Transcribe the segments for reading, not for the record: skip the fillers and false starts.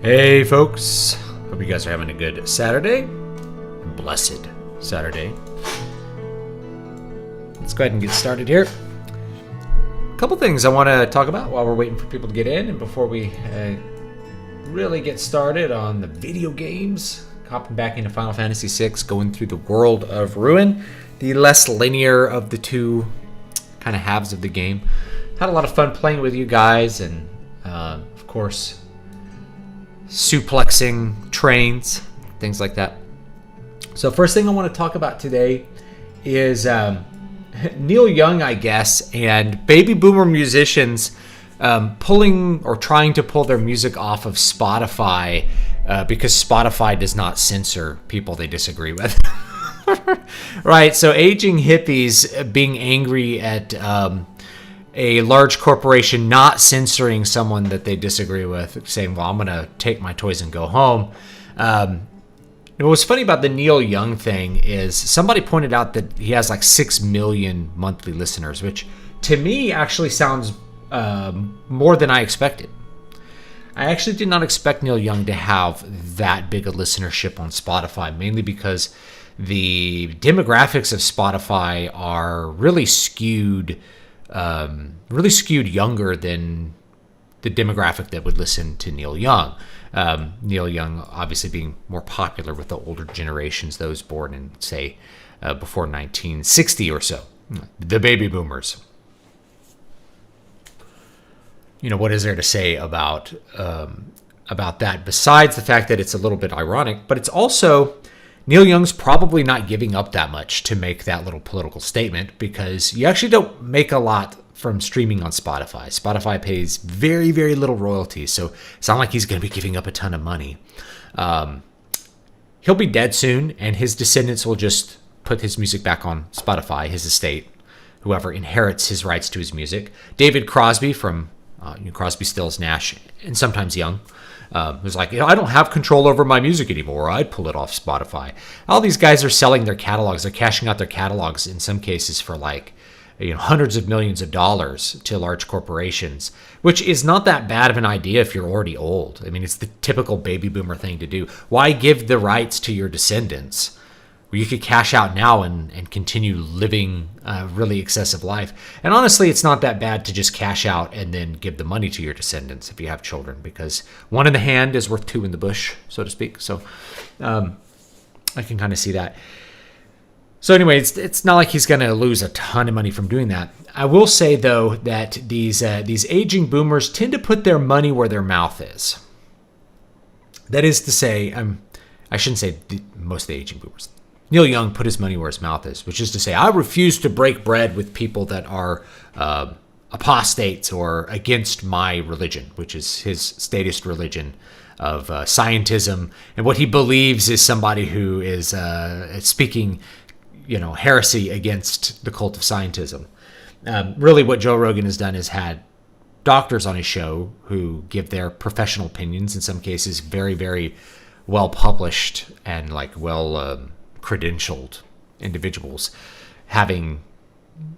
Hey folks, hope you guys are having a good Saturday. Blessed Saturday. Let's go ahead and get started here. A couple things I want to talk about while we're waiting for people to get in, and before we really get started on the video games. Hopping back into Final Fantasy VI, going through the World of Ruin, the less linear of the two kind of halves of the game. Had a lot of fun playing with you guys, and of course suplexing trains, things like that. So first thing I want to talk about today is Neil Young, I guess, and baby boomer musicians pulling or trying to pull their music off of Spotify because Spotify does not censor people they disagree with. Right, so aging hippies being angry at a large corporation not censoring someone that they disagree with, saying, well, I'm going to take my toys and go home. What's funny about the Neil Young thing is somebody pointed out that he has like 6 million monthly listeners, which to me actually sounds more than I expected. I actually did not expect Neil Young to have that big a listenership on Spotify, mainly because the demographics of Spotify are really skewed younger than the demographic that would listen to Neil Young. Neil Young obviously being more popular with the older generations, those born in, say, before 1960 or so, the baby boomers. You know, what is there to say about that besides the fact that it's a little bit ironic, but it's also Neil Young's probably not giving up that much to make that little political statement, because you actually don't make a lot from streaming on Spotify. Spotify pays very, very little royalties, so it's not like he's going to be giving up a ton of money. He'll be dead soon, and his descendants will just put his music back on Spotify, his estate, whoever inherits his rights to his music. David Crosby from Crosby, Stills, Nash, and sometimes Young, was like, I don't have control over my music anymore. I'd pull it off Spotify. All these guys are selling their catalogs. They're cashing out their catalogs in some cases for like, hundreds of millions of dollars to large corporations, which is not that bad of an idea if you're already old. I mean, it's the typical baby boomer thing to do. Why give the rights to your descendants where you could cash out now and continue living a really excessive life? And honestly, it's not that bad to just cash out and then give the money to your descendants if you have children, because one in the hand is worth two in the bush, so to speak. So I can kind of see that. So anyway, it's not like he's going to lose a ton of money from doing that. I will say, though, that these aging boomers tend to put their money where their mouth is. That is to say, I shouldn't say most of the aging boomers. Neil Young put his money where his mouth is, which is to say, I refuse to break bread with people that are apostates or against my religion, which is his statist religion of scientism, and what he believes is somebody who is speaking, heresy against the cult of scientism. Really, what Joe Rogan has done is had doctors on his show who give their professional opinions, in some cases very, very well published and well credentialed individuals, having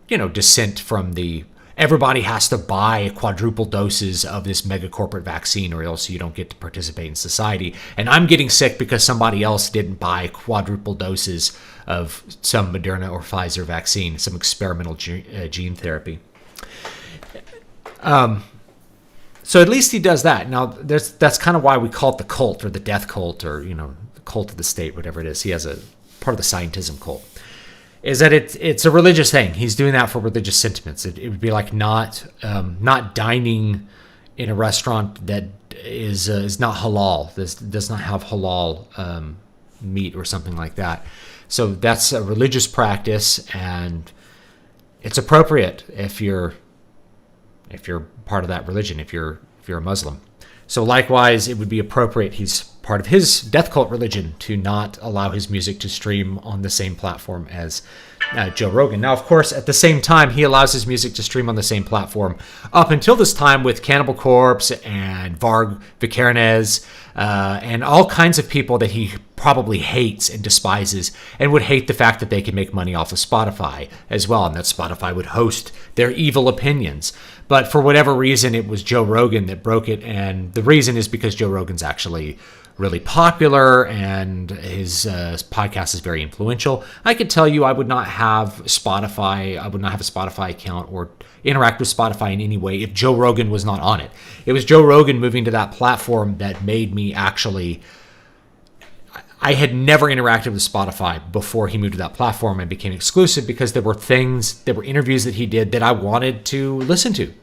dissent from the everybody has to buy quadruple doses of this mega corporate vaccine or else you don't get to participate in society, and I'm getting sick because somebody else didn't buy quadruple doses of some Moderna or Pfizer vaccine, some experimental gene therapy. So at least he does that. Now that's kind of why we call it the cult, or the death cult, or the cult of the state, whatever it is. He has a part of the scientism cult, is that it's a religious thing. He's doing that for religious sentiments. It would be like not dining in a restaurant that is not halal. This does not have halal meat or something like that. So that's a religious practice, and it's appropriate if you're part of that religion, if you're a Muslim. So likewise, it would be appropriate, he's part of his death cult religion, to not allow his music to stream on the same platform as Joe Rogan. Now, of course, at the same time, he allows his music to stream on the same platform up until this time with Cannibal Corpse and Varg Vikernes and all kinds of people that he probably hates and despises, and would hate the fact that they can make money off of Spotify as well, and that Spotify would host their evil opinions. But for whatever reason, it was Joe Rogan that broke it. And the reason is because Joe Rogan's actually really popular and his podcast is very influential. I could tell you I would not have Spotify. I would not have a Spotify account or interact with Spotify in any way if Joe Rogan was not on it. It was Joe Rogan moving to that platform that made me actually... I had never interacted with Spotify before he moved to that platform and became exclusive, because there were interviews that he did that I wanted to listen to.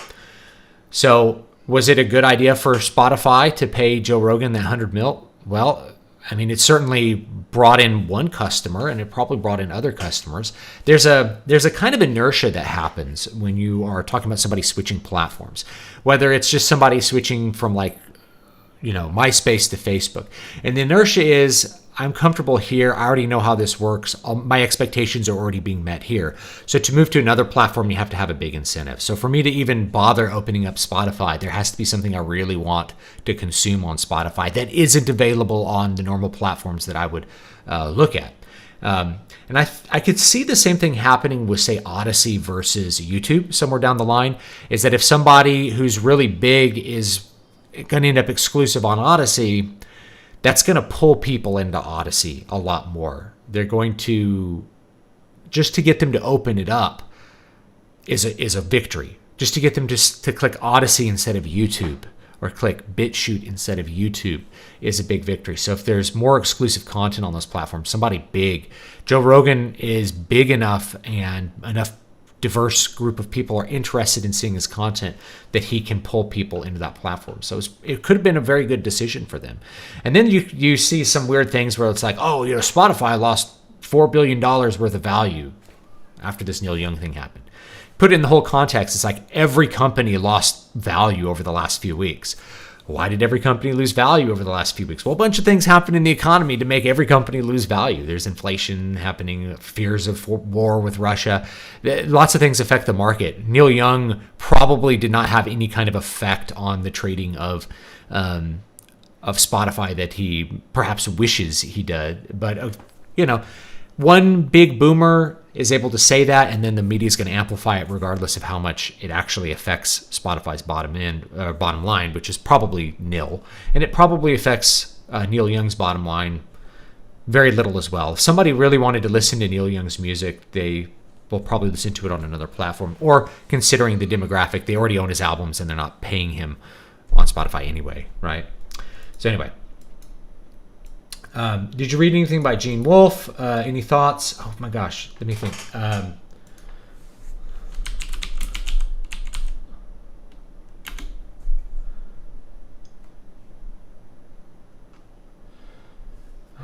So was it a good idea for Spotify to pay Joe Rogan that $100 million? Well, I mean, it certainly brought in one customer, and it probably brought in other customers. There's a kind of inertia that happens when you are talking about somebody switching platforms, whether it's just somebody switching from MySpace to Facebook. And the inertia is, I'm comfortable here. I already know how this works. My expectations are already being met here. So to move to another platform, you have to have a big incentive. So for me to even bother opening up Spotify, there has to be something I really want to consume on Spotify that isn't available on the normal platforms that I would look at. And I could see the same thing happening with, say, Odyssey versus YouTube somewhere down the line, is that if somebody who's really big is going to end up exclusive on Odyssey, that's going to pull people into Odyssey a lot more. They're going to, just to get them to open it up is a victory. Just to get them to click Odyssey instead of YouTube, or click BitChute instead of YouTube, is a big victory. So if there's more exclusive content on those platforms, somebody big, Joe Rogan is big enough and enough diverse group of people are interested in seeing his content that he can pull people into that platform. So it could have been a very good decision for them. And then you see some weird things where it's like, Spotify lost $4 billion worth of value after this Neil Young thing happened. Put it in the whole context, it's like every company lost value over the last few weeks. Why did every company lose value over the last few weeks? Well, a bunch of things happened in the economy to make every company lose value. There's inflation happening, fears of war with Russia. Lots of things affect the market. Neil Young probably did not have any kind of effect on the trading of Spotify that he perhaps wishes he did. But, one big boomer is able to say that, and then the media is going to amplify it regardless of how much it actually affects Spotify's bottom line, which is probably nil. And it probably affects Neil Young's bottom line very little as well. If somebody really wanted to listen to Neil Young's music, they will probably listen to it on another platform, or considering the demographic, they already own his albums and they're not paying him on Spotify anyway, right? So anyway. Did you read anything by Gene Wolfe? Any thoughts? Oh my gosh, let me think.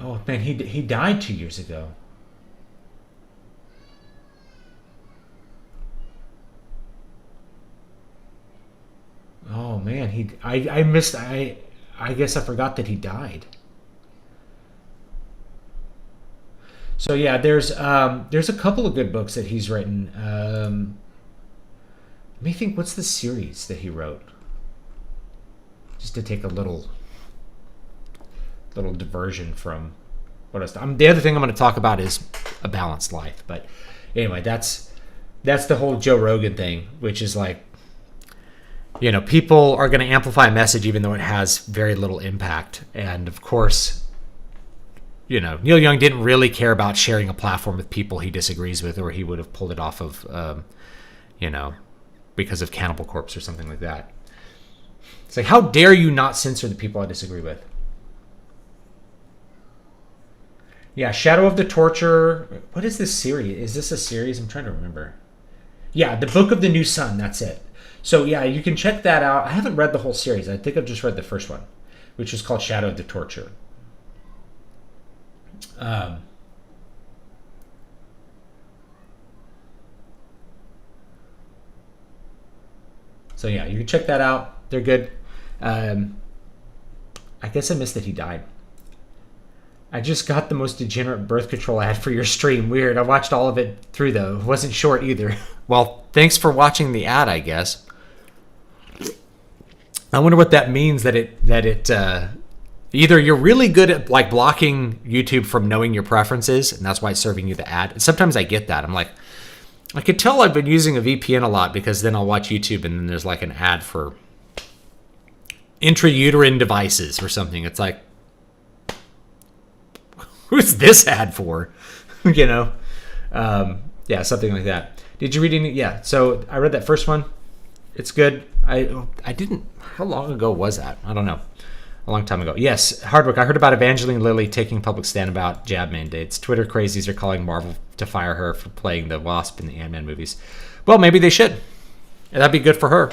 Oh man, he died 2 years ago. Oh man, I missed. I guess I forgot that he died. So yeah, there's a couple of good books that he's written. Let me think. What's the series that he wrote? Just to take a little diversion from what I was. The other thing I'm going to talk about is A Balanced Life. But anyway, that's the whole Joe Rogan thing, which is like, people are going to amplify a message even though it has very little impact, and of course. Neil Young didn't really care about sharing a platform with people he disagrees with, or he would have pulled it off of, because of Cannibal Corpse or something like that. It's like, how dare you not censor the people I disagree with? Yeah, Shadow of the Torture. What is this series? Is this a series? I'm trying to remember. Yeah, The Book of the New Sun. That's it. So yeah, you can check that out. I haven't read the whole series. I think I've just read the first one, which was called Shadow of the Torture. So yeah, you can check that out. They're good. I guess I missed that he died. I just got the most degenerate birth control ad for your stream. Weird. I watched all of it through though. It wasn't short either. Well, thanks for watching the ad, I guess. I wonder what that means, that it either you're really good at like blocking YouTube from knowing your preferences, and that's why it's serving you the ad. And sometimes I get that. I'm like, I could tell I've been using a VPN a lot because then I'll watch YouTube and then there's like an ad for intrauterine devices or something. It's like, who's this ad for? You know? Yeah, something like that. Did you read any? Yeah, so I read that first one. It's good. I didn't. How long ago was that? I don't know. A long time ago. Yes, Hardwick. I heard about Evangeline Lilly taking a public stand about jab mandates. Twitter crazies are calling Marvel to fire her for playing the Wasp in the Ant-Man movies. Well, maybe they should. That'd be good for her.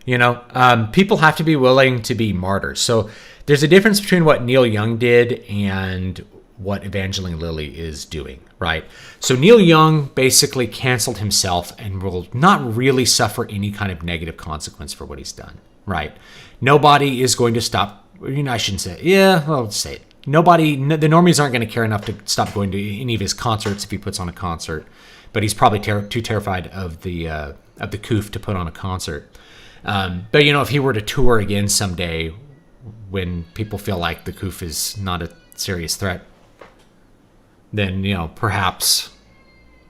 You know, people have to be willing to be martyrs. So there's a difference between what Neil Young did and what Evangeline Lilly is doing, right? So Neil Young basically canceled himself and will not really suffer any kind of negative consequence for what he's done, right? Nobody is going to stop, I shouldn't say it. Yeah, well, let's say it. The normies aren't going to care enough to stop going to any of his concerts if he puts on a concert, but he's probably too terrified of the coof to put on a concert. But, if he were to tour again someday when people feel like the coof is not a serious threat, then, perhaps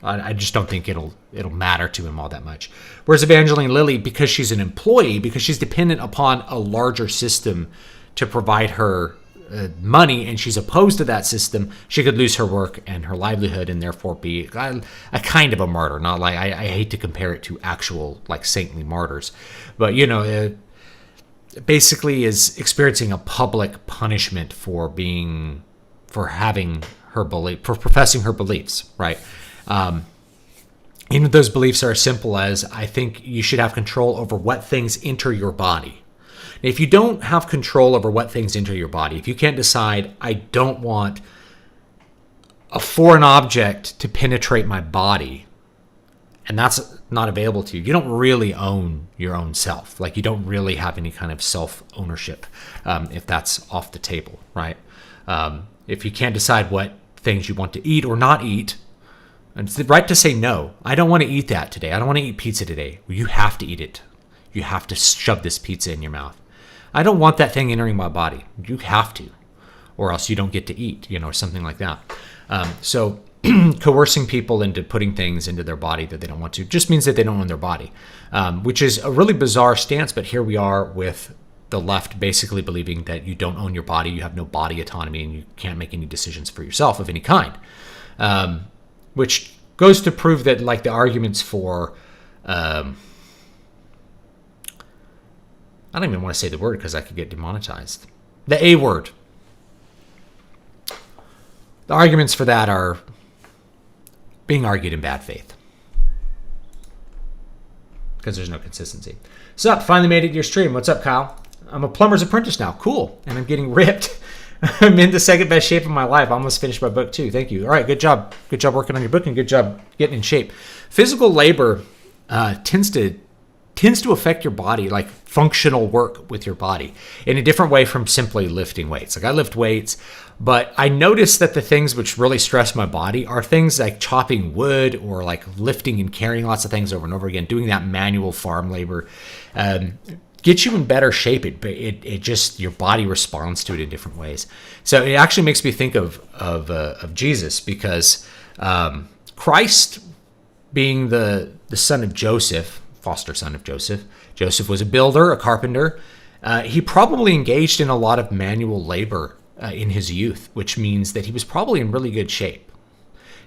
I just don't think it'll matter to him all that much. Whereas Evangeline Lilly, because she's an employee, because she's dependent upon a larger system to provide her money, and she's opposed to that system, she could lose her work and her livelihood, and therefore be a kind of a martyr. Not like I hate to compare it to actual like saintly martyrs, but basically is experiencing a public punishment for having her belief, for professing her beliefs, right? Even if those beliefs are as simple as, I think you should have control over what things enter your body. If you don't have control over what things enter your body, if you can't decide, I don't want a foreign object to penetrate my body, and that's not available to you, you don't really own your own self. Like, you don't really have any kind of self-ownership if that's off the table, right? If you can't decide what things you want to eat or not eat, and it's the right to say no. I don't want to eat that today. I don't want to eat pizza today. Well, you have to eat it. You have to shove this pizza in your mouth. I don't want that thing entering my body. You have to, or else you don't get to eat, or something like that. So coercing people into putting things into their body that they don't want to just means that they don't own their body, which is a really bizarre stance. But here we are with the left basically believing that you don't own your body, you have no body autonomy, and you can't make any decisions for yourself of any kind. Which goes to prove that, like, the arguments for, I don't even want to say the word because I could get demonetized. The A word. The arguments for that are being argued in bad faith because there's no consistency. What's up? Finally made it to your stream. What's up, Kyle? I'm a plumber's apprentice now. Cool. And I'm getting ripped. I'm in the second best shape of my life. I almost finished my book too. Thank you. All right, good job. Good job working on your book, and good job getting in shape. Physical labor tends to affect your body, like functional work with your body, in a different way from simply lifting weights. Like, I lift weights, but I notice that the things which really stress my body are things like chopping wood or like lifting and carrying lots of things over and over again, doing that manual farm labor. Get you in better shape. It just, your body responds to it in different ways. So it actually makes me think of Jesus, because Christ, being the son of Joseph, foster son of Joseph was a builder, a carpenter. He probably engaged in a lot of manual labor in his youth, which means that he was probably in really good shape.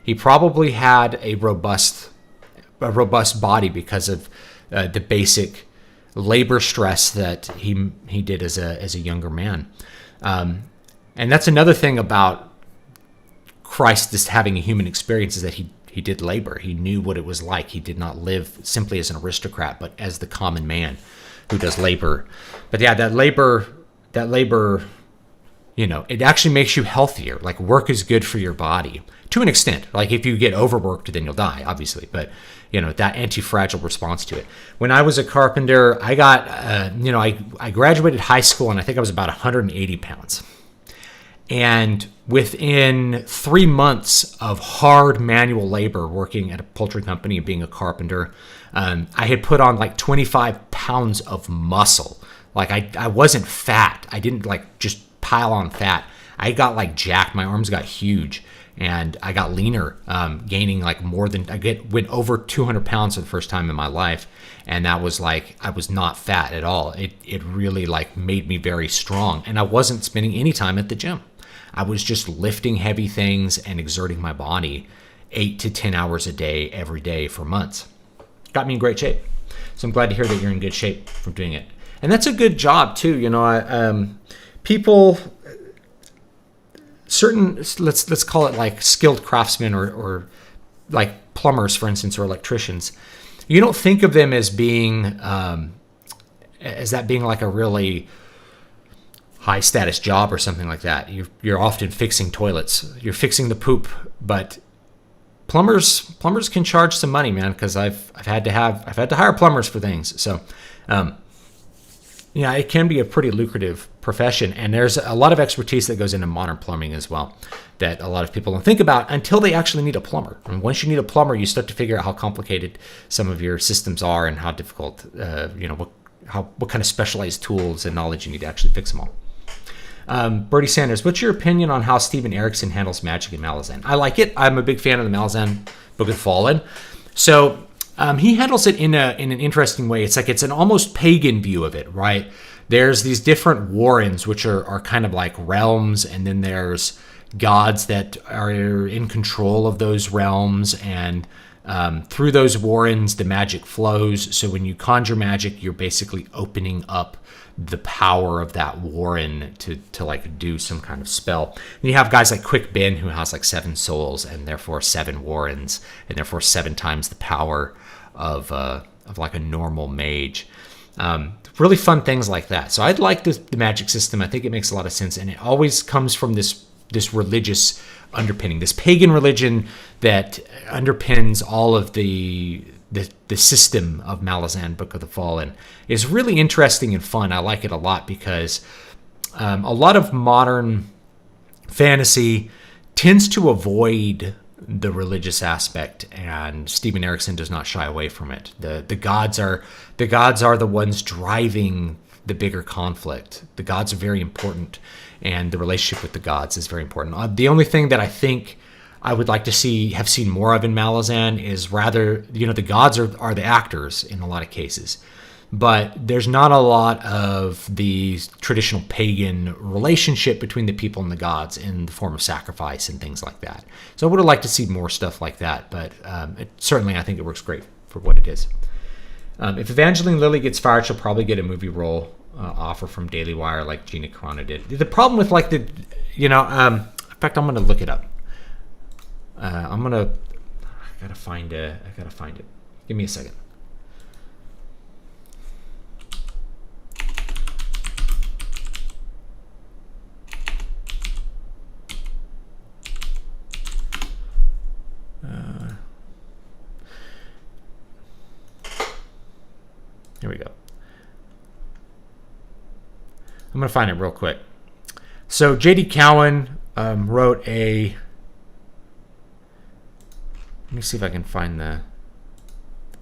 He probably had a robust body because of the basic labor stress that he did as a younger man. And that's another thing about Christ just having a human experience, is that he did labor. He knew what it was like. He did not live simply as an aristocrat, but as the common man who does labor. But yeah, that labor, it actually makes you healthier. Like, work is good for your body to an extent. Like, if you get overworked, then you'll die, obviously. But that anti-fragile response to it. When I was a carpenter, I got, I graduated high school, and I think I was about 180 pounds. And within 3 months of hard manual labor working at a poultry company and being a carpenter, I had put on like 25 pounds of muscle. Like, I wasn't fat. I didn't like just pile on fat. I got like jacked. My arms got huge. and I got leaner, gaining like went over 200 pounds for the first time in my life. And that was like, I was not fat at all. It really like made me very strong. And I wasn't spending any time at the gym. I was just lifting heavy things and exerting my body 8 to 10 hours a day, every day for months. Got me in great shape. So I'm glad to hear that you're in good shape from doing it. And that's a good job too. You know, people, certain, let's call it like skilled craftsmen or like plumbers, for instance, or electricians. You don't think of them as being, as that being like a really high status job or something like that. You're often fixing toilets. You're fixing the poop, but plumbers can charge some money, man, because I've had to hire plumbers for things. So, yeah, it can be a pretty lucrative profession, and there's a lot of expertise that goes into modern plumbing as well that a lot of people don't think about until they actually need a plumber. And once you need a plumber, you start to figure out how complicated some of your systems are and how difficult, what kind of specialized tools and knowledge you need to actually fix them all. Bertie Sanders, what's your opinion on how Steven Erikson handles magic in Malazan? I like it. I'm a big fan of the Malazan Book of the Fallen. So he handles it in an interesting way. It's like it's an almost pagan view of it, right? There's these different warrens, which are kind of like realms, and then there's gods that are in control of those realms, and through those warrens, the magic flows. So when you conjure magic, you're basically opening up the power of that warren to like do some kind of spell. And you have guys like Quick Ben, who has like 7 souls and therefore 7 warrens, and therefore 7 times the power of like a normal mage. Really fun things like that. So I'd like the magic system. I think it makes a lot of sense, and it always comes from this religious underpinning, this pagan religion that underpins all of the system of Malazan Book of the Fallen is really interesting and fun. I like it a lot because a lot of modern fantasy tends to avoid the religious aspect, and Steven Erikson does not shy away from it. The gods are the ones driving the bigger conflict. The gods are very important, and the relationship with the gods is very important. The only thing that I think I would like to have seen more of in Malazan is rather, the gods are the actors in a lot of cases, but there's not a lot of the traditional pagan relationship between the people and the gods in the form of sacrifice and things like that. So I would have liked to see more stuff like that, but certainly I think it works great for what it is. If Evangeline Lilly gets fired, she'll probably get a movie role offer from Daily Wire like Gina Carano did. The problem with like in fact, I'm going to look it up. I gotta find it. Give me a second. Here we go. I'm gonna find it real quick. So J.D. Cowan wrote a. Let me see if I can find the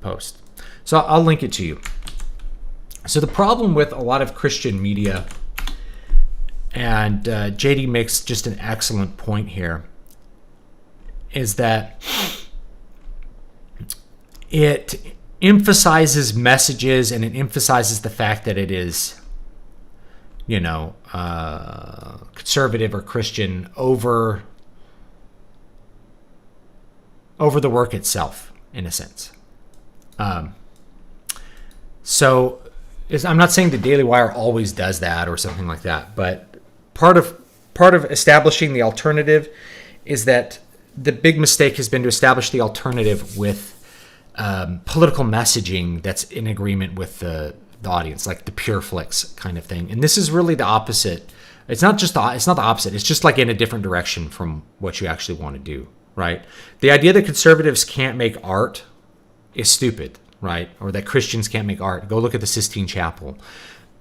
post. So I'll link it to you. So the problem with a lot of Christian media, and JD makes just an excellent point here, is that it emphasizes messages, and it emphasizes the fact that it is, conservative or Christian over the work itself, in a sense. So I'm not saying the Daily Wire always does that or something like that, but part of establishing the alternative is that the big mistake has been to establish the alternative with political messaging that's in agreement with the audience, like the pure flicks kind of thing. And this is really the opposite. It's not the opposite. It's just like in a different direction from what you actually want to do. Right? The idea that conservatives can't make art is stupid, right? Or that Christians can't make art. Go look at the Sistine Chapel.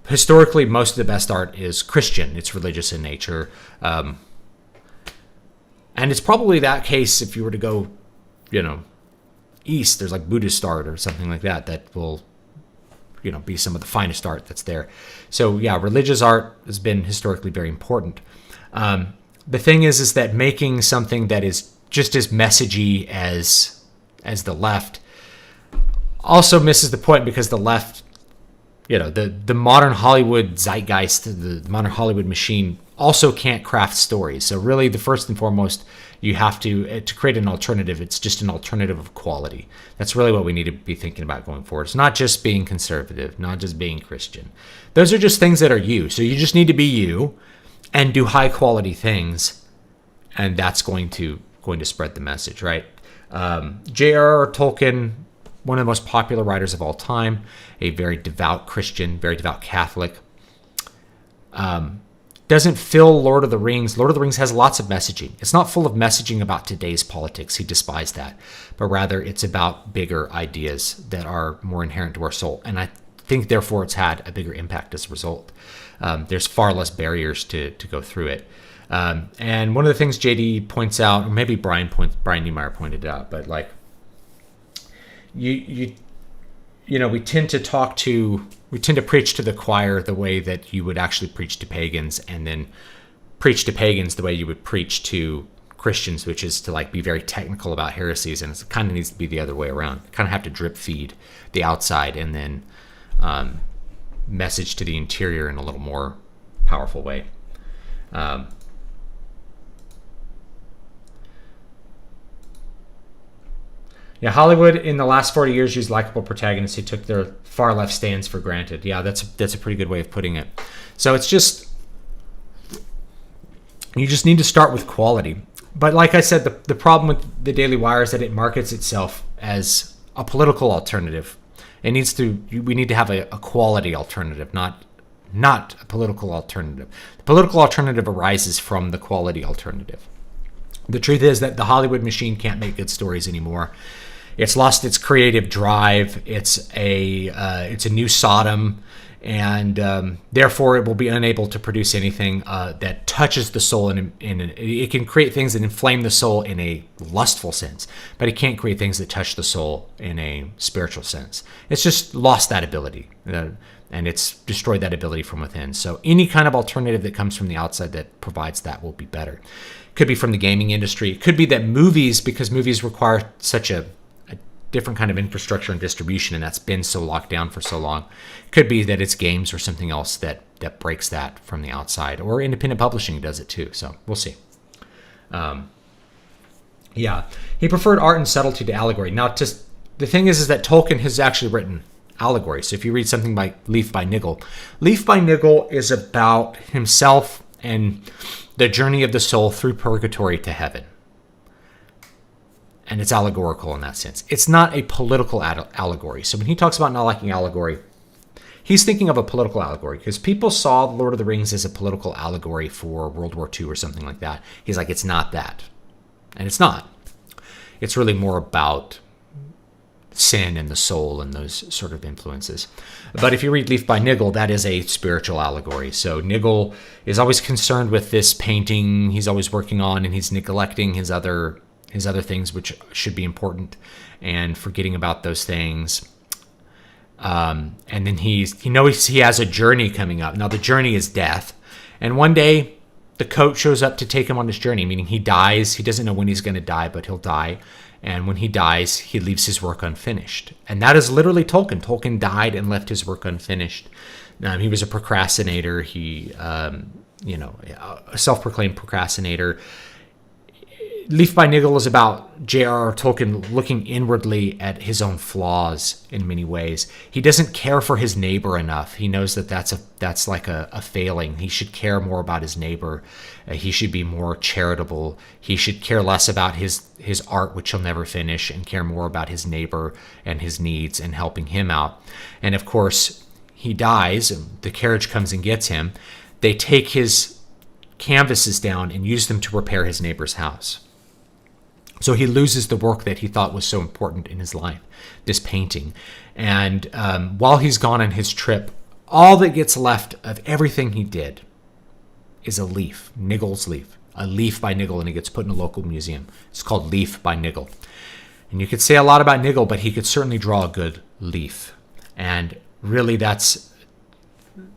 Historically, most of the best art is Christian. It's religious in nature. And it's probably that case if you were to go, east, there's like Buddhist art or something like that will, be some of the finest art that's there. So yeah, religious art has been historically very important. The thing is that making something that is just as messagey as the left, also misses the point, because the left, the modern Hollywood zeitgeist, the modern Hollywood machine also can't craft stories. So really, the first and foremost, you have to create an alternative. It's just an alternative of quality. That's really what we need to be thinking about going forward. It's not just being conservative, not just being Christian. Those are just things that are you. So you just need to be you and do high quality things, and that's going to spread the message, right? J.R.R. Tolkien, one of the most popular writers of all time, a very devout Christian, very devout Catholic, doesn't fill Lord of the Rings. Lord of the Rings has lots of messaging. It's not full of messaging about today's politics. He despised that. But rather, it's about bigger ideas that are more inherent to our soul. And I think, therefore, it's had a bigger impact as a result. There's far less barriers to go through it. And one of the things JD points out, or maybe Brian Niemeyer pointed it out, but like, we tend to preach to the choir the way that you would actually preach to pagans, and then preach to pagans the way you would preach to Christians, which is to like be very technical about heresies. And it kind of needs to be the other way around. You kind of have to drip feed the outside and then message to the interior in a little more powerful way. Yeah, Hollywood in the last 40 years used likable protagonists who took their far left stands for granted. Yeah, that's a pretty good way of putting it. So it's just, you just need to start with quality. But like I said, the problem with the Daily Wire is that it markets itself as a political alternative. We need to have a quality alternative, not a political alternative. The political alternative arises from the quality alternative. The truth is that the Hollywood machine can't make good stories anymore. It's lost its creative drive. It's a new Sodom, and therefore it will be unable to produce anything that touches the soul. It can create things that inflame the soul in a lustful sense, but it can't create things that touch the soul in a spiritual sense. It's just lost that ability, and it's destroyed that ability from within. So any kind of alternative that comes from the outside that provides that will be better. Could be from the gaming industry. It could be that movies, because movies require such a different kind of infrastructure and distribution, and that's been so locked down for so long. Could be that it's games or something else that breaks that from the outside, or independent publishing does it too. So we'll see. Yeah, he preferred art and subtlety to allegory. Now, the thing is that Tolkien has actually written allegory. So if you read something like Leaf by Niggle is about himself and the journey of the soul through purgatory to heaven. And it's allegorical in that sense. It's not a political allegory. So when he talks about not liking allegory, he's thinking of a political allegory, because people saw The Lord of the Rings as a political allegory for World War II or something like that. He's like, it's not that. And it's not. It's really more about sin and the soul and those sort of influences. But if you read Leaf by Niggle, that is a spiritual allegory. So Niggle is always concerned with this painting he's always working on, and he's neglecting his other things which should be important, and forgetting about those things. And then he knows he has a journey coming up. Now the journey is death. And one day the coach shows up to take him on his journey, meaning he dies. He doesn't know when he's going to die, but he'll die. And when he dies, he leaves his work unfinished. And that is literally Tolkien. Tolkien died and left his work unfinished. He was a procrastinator. He, a self-proclaimed procrastinator. Leaf by Niggle is about J.R.R. Tolkien looking inwardly at his own flaws in many ways. He doesn't care for his neighbor enough. He knows that that's like a failing. He should care more about his neighbor. He should be more charitable. He should care less about his art, which he'll never finish, and care more about his neighbor and his needs and helping him out. And of course, he dies. The carriage comes and gets him. They take his canvases down and use them to repair his neighbor's house. So he loses the work that he thought was so important in his life, this painting. And while he's gone on his trip, all that gets left of everything he did is a leaf, Niggle's leaf, a leaf by Niggle, and it gets put in a local museum. It's called Leaf by Niggle. And you could say a lot about Niggle, but he could certainly draw a good leaf. And really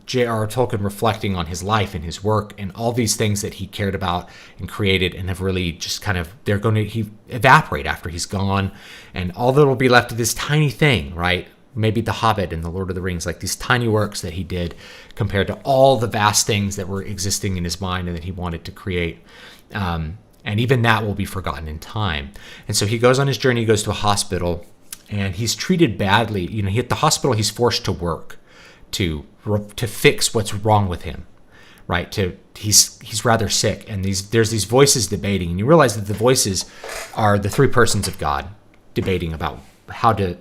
J.R.R. Tolkien reflecting on his life and his work and all these things that he cared about and created, and have really just kind of, he evaporate after he's gone, and all that will be left is this tiny thing, right? Maybe The Hobbit and The Lord of the Rings, like these tiny works that he did compared to all the vast things that were existing in his mind and that he wanted to create. And even that will be forgotten in time. And so he goes on his journey, he goes to a hospital, and he's treated badly. At the hospital, he's forced to work to fix what's wrong with him, right? He's rather sick, and there's these voices debating, and you realize that the voices are the three persons of God debating about how to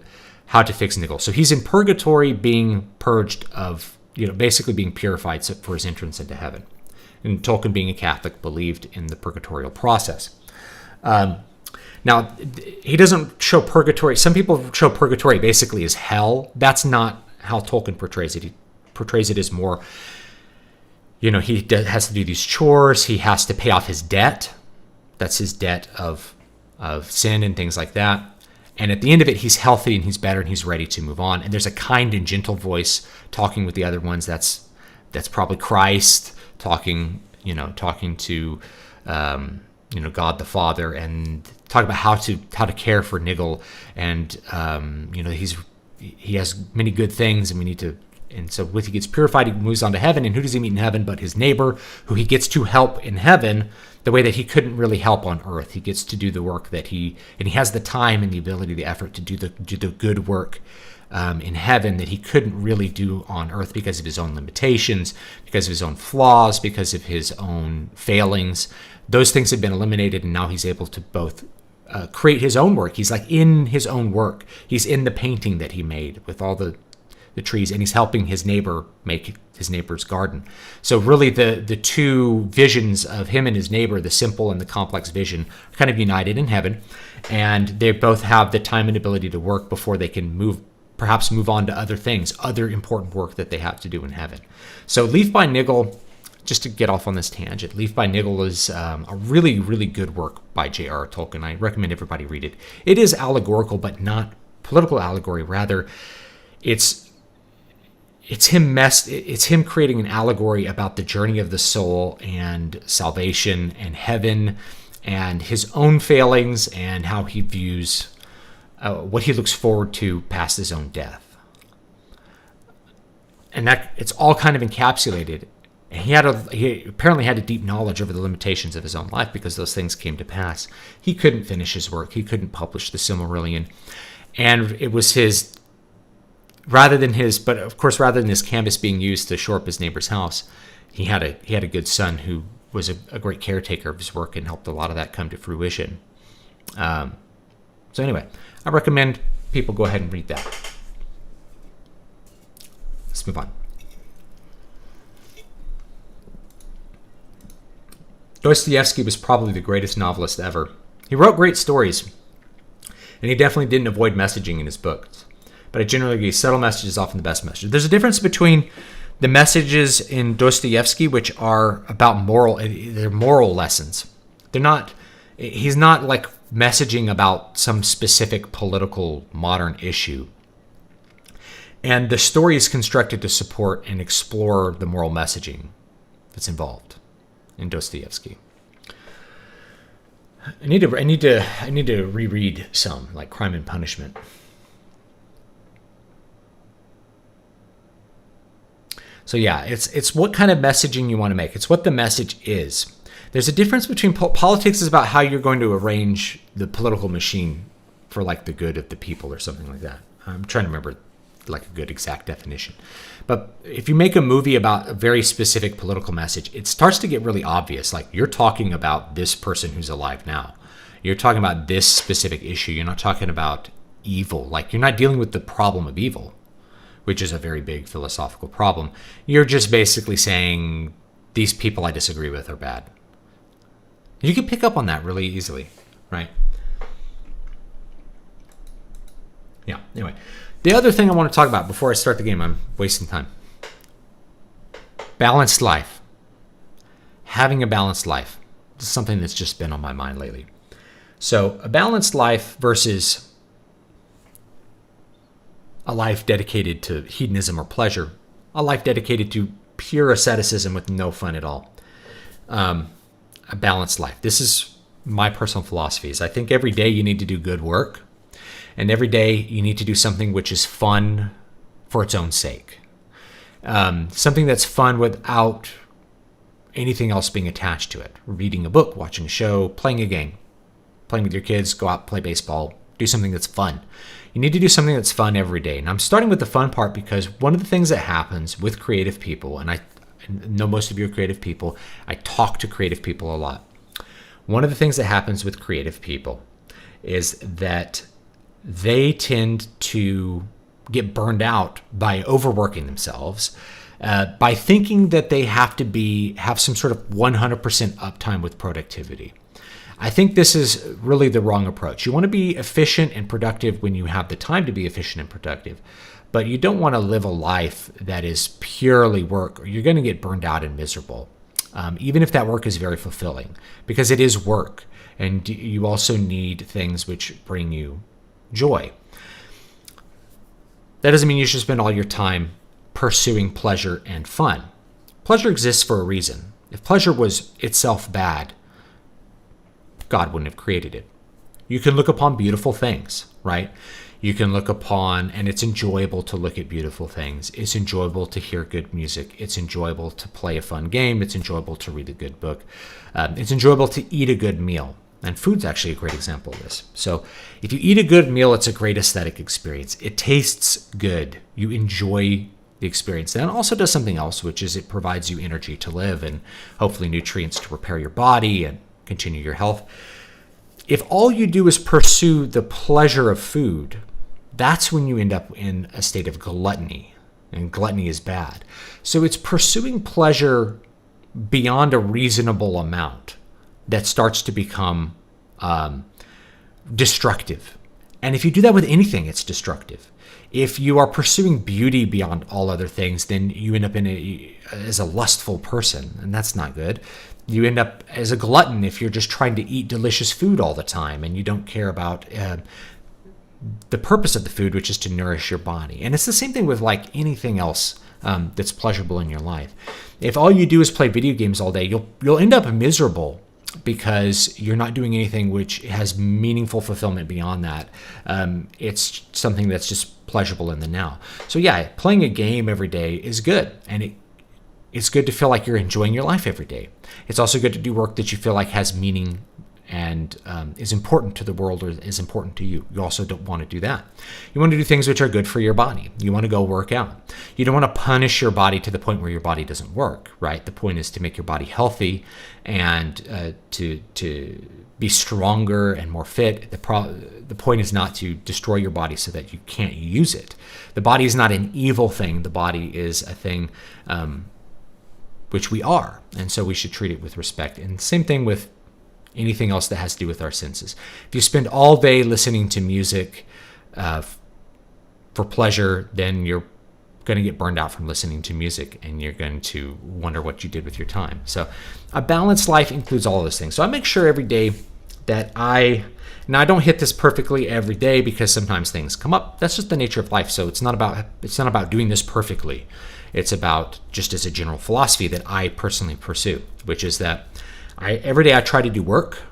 fix Nigel. So he's in purgatory, being purged of, basically being purified for his entrance into heaven. And Tolkien, being a Catholic, believed in the purgatorial process. Now, he doesn't show purgatory. Some people show purgatory basically as hell. That's not how Tolkien portrays it. He portrays it as more, he has to do these chores. He has to pay off his debt. That's his debt of sin and things like that. And at the end of it, he's healthy and he's better and he's ready to move on. And there's a kind and gentle voice talking with the other ones. That's probably Christ talking to God the Father, and talk about how to care for Nigel, and he has many good things, and we need to. And so when he gets purified, he moves on to heaven. And who does he meet in heaven but his neighbor, who he gets to help in heaven the way that he couldn't really help on earth. He gets to do the work and he has the time and the ability, the effort to do the good work in heaven that he couldn't really do on earth because of his own limitations, because of his own flaws, because of his own failings. Those things have been eliminated, and now he's able to both create his own work. He's like in his own work. He's in the painting that he made with all the trees, and he's helping his neighbor make his neighbor's garden. So really the two visions of him and his neighbor, the simple and the complex vision, are kind of united in heaven, and they both have the time and ability to work before they can perhaps move on to other things, other important work that they have to do in heaven. So Leaf by Nigel, just to get off on this tangent, Leaf by Nigel is a really, really good work by J.R.R. Tolkien. I recommend everybody read it. It is allegorical, but not political allegory. Rather, it's him creating an allegory about the journey of the soul and salvation and heaven and his own failings and how he views what he looks forward to past his own death. And that it's all kind of encapsulated. And he apparently had a deep knowledge over the limitations of his own life because those things came to pass. He couldn't finish his work. He couldn't publish the Silmarillion. And it was rather than his canvas being used to shore up his neighbor's house, he had a good son who was a great caretaker of his work and helped a lot of that come to fruition. So anyway, I recommend people go ahead and read that. Let's move on. Dostoyevsky was probably the greatest novelist ever. He wrote great stories, and he definitely didn't avoid messaging in his books. But I generally agree, subtle message is often the best message. There's a difference between the messages in Dostoyevsky, which are about they're moral lessons. He's not like messaging about some specific political modern issue. And the story is constructed to support and explore the moral messaging that's involved in Dostoyevsky. I need to reread some, like Crime and Punishment. So yeah, it's what kind of messaging you want to make. It's what the message is. There's a difference between politics is about how you're going to arrange the political machine for like the good of the people or something like that. I'm trying to remember like a good exact definition. But if you make a movie about a very specific political message, it starts to get really obvious. Like you're talking about this person who's alive now. You're talking about this specific issue. You're not talking about evil. Like you're not dealing with the problem of evil, which is a very big philosophical problem. You're just basically saying these people I disagree with are bad. You can pick up on that really easily, right? Yeah, anyway. The other thing I want to talk about before I start the game, I'm wasting time. Balanced life. Having a balanced life. This is something that's just been on my mind lately. So a balanced life versus a life dedicated to hedonism or pleasure. a life dedicated to pure asceticism with no fun at all. A balanced life. This is my personal philosophy. Is I think every day you need to do good work, and every day you need to do something which is fun for its own sake. Something that's fun without anything else being attached to it. Reading a book, watching a show, playing a game, playing with your kids, go out, play baseball, do something that's fun. You need to do something that's fun every day. And I'm starting with the fun part because one of the things that happens with creative people, and I know most of you are creative people, I talk to creative people a lot. One of the things that happens with creative people is that they tend to get burned out by overworking themselves, by thinking that they have to have some sort of 100% uptime with productivity. I think this is really the wrong approach. You want to be efficient and productive when you have the time to be efficient and productive, but you don't want to live a life that is purely work, or you're going to get burned out and miserable, even if that work is very fulfilling, because it is work, and you also need things which bring you joy. That doesn't mean you should spend all your time pursuing pleasure and fun. Pleasure exists for a reason. If pleasure was itself bad, God wouldn't have created it. You can look upon beautiful things, right? You can look upon, and it's enjoyable to look at beautiful things. It's enjoyable to hear good music. It's enjoyable to play a fun game. It's enjoyable to read a good book. It's enjoyable to eat a good meal. And food's actually a great example of this. So if you eat a good meal, it's a great aesthetic experience. It tastes good. You enjoy the experience. Then it also does something else, which is it provides you energy to live and hopefully nutrients to repair your body and continue your health. If all you do is pursue the pleasure of food, that's when you end up in a state of gluttony, and gluttony is bad. So it's pursuing pleasure beyond a reasonable amount that starts to become destructive. And if you do that with anything, it's destructive. If you are pursuing beauty beyond all other things, then you end up as a lustful person, and that's not good. You end up as a glutton if you're just trying to eat delicious food all the time and you don't care about the purpose of the food, which is to nourish your body. And it's the same thing with like anything else that's pleasurable in your life. If all you do is play video games all day, you'll end up miserable because you're not doing anything which has meaningful fulfillment beyond that. It's something that's just pleasurable in the now. So yeah, playing a game every day is good, and it's good to feel like you're enjoying your life every day. It's also good to do work that you feel like has meaning and is important to the world or is important to you. You also don't want to do that. You want to do things which are good for your body. You want to go work out. You don't want to punish your body to the point where your body doesn't work, right? The point is to make your body healthy and to be stronger and more fit. The point is not to destroy your body so that you can't use it. The body is not an evil thing. The body is a thing which we are, and so we should treat it with respect. And same thing with anything else that has to do with our senses. If you spend all day listening to music for pleasure, then you're going to get burned out from listening to music, and you're going to wonder what you did with your time. So a balanced life includes all of those things. So I make sure every day that now I don't hit this perfectly every day because sometimes things come up. That's just the nature of life. So it's not about doing this perfectly. It's about just as a general philosophy that I personally pursue, which is that every day I try to do work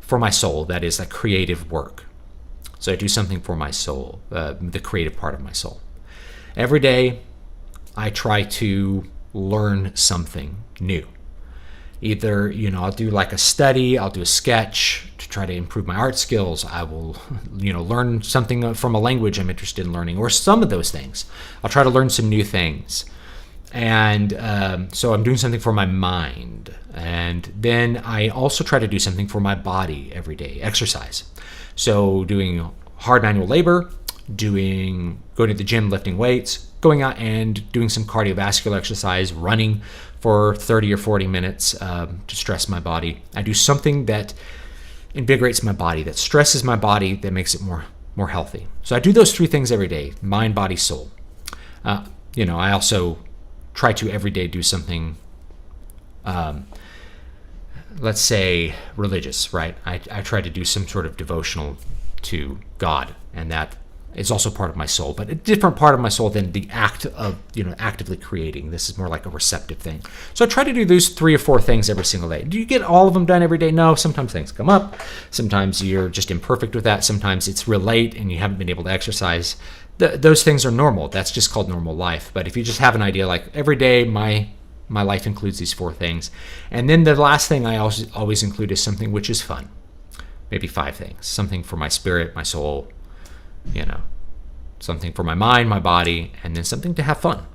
for my soul. That is, a creative work. So I do something for my soul, the creative part of my soul. Every day I try to learn something new. Either, I'll do like a study, I'll do a sketch to try to improve my art skills. I will, learn something from a language I'm interested in learning, or some of those things. I'll try to learn some new things. And so I'm doing something for my mind. And then I also try to do something for my body every day, exercise. So doing hard manual labor, going to the gym, lifting weights, going out and doing some cardiovascular exercise, running for 30 or 40 minutes to stress my body. I do something that invigorates my body, that stresses my body, that makes it more healthy. So I do those three things every day: mind, body, soul. I also try to every day do something, let's say religious, right? I try to do some sort of devotional to God, and that is also part of my soul, but a different part of my soul than the act of, actively creating. This is more like a receptive thing. So I try to do those 3 or 4 things every single day. Do you get all of them done every day? No. Sometimes things come up. Sometimes you're just imperfect with that. Sometimes it's real late and you haven't been able to exercise. Those things are normal. That's just called normal life. But if you just have an idea, like every day my life includes these 4 things. And then the last thing I always include is something which is fun. Maybe 5 things. Something for my spirit, my soul, something for my mind, my body, and then something to have fun.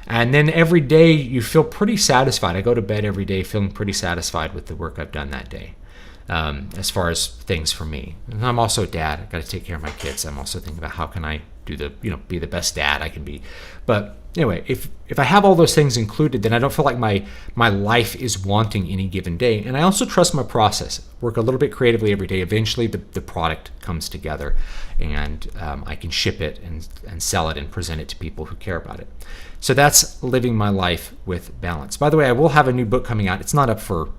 And then every day you feel pretty satisfied. I go to bed every day feeling pretty satisfied with the work I've done that day, as far as things for me. And I'm also a dad. I've got to take care of my kids. I'm also thinking about how can I be the best dad I can be. But anyway, if I have all those things included, then I don't feel like my life is wanting any given day. And I also trust my process. Work a little bit creatively every day. Eventually the product comes together and I can ship it and sell it and present it to people who care about it. So that's living my life with balance. By the way, I will have a new book coming out. It's not up for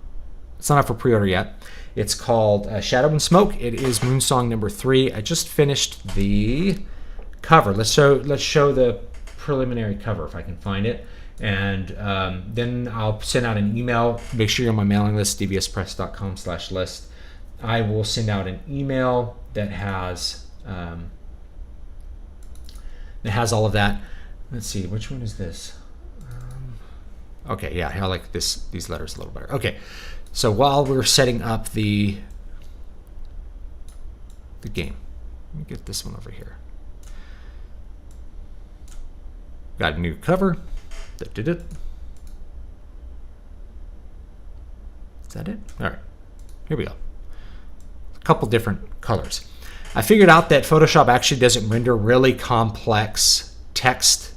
pre-order yet. It's called Shadow and Smoke. It is Moonsong number 3. I just finished the cover. Let's show the preliminary cover if I can find it, and then I'll send out an email. Make sure you're on my mailing list, dvspress.com/list. I will send out an email that has all of that. Let's see, which one is this? Okay, yeah, I like these letters a little better. Okay, so while we're setting up the game, let me get this one over here. Got a new cover. Is that it? All right, here we go. A couple different colors. I figured out that Photoshop actually doesn't render really complex text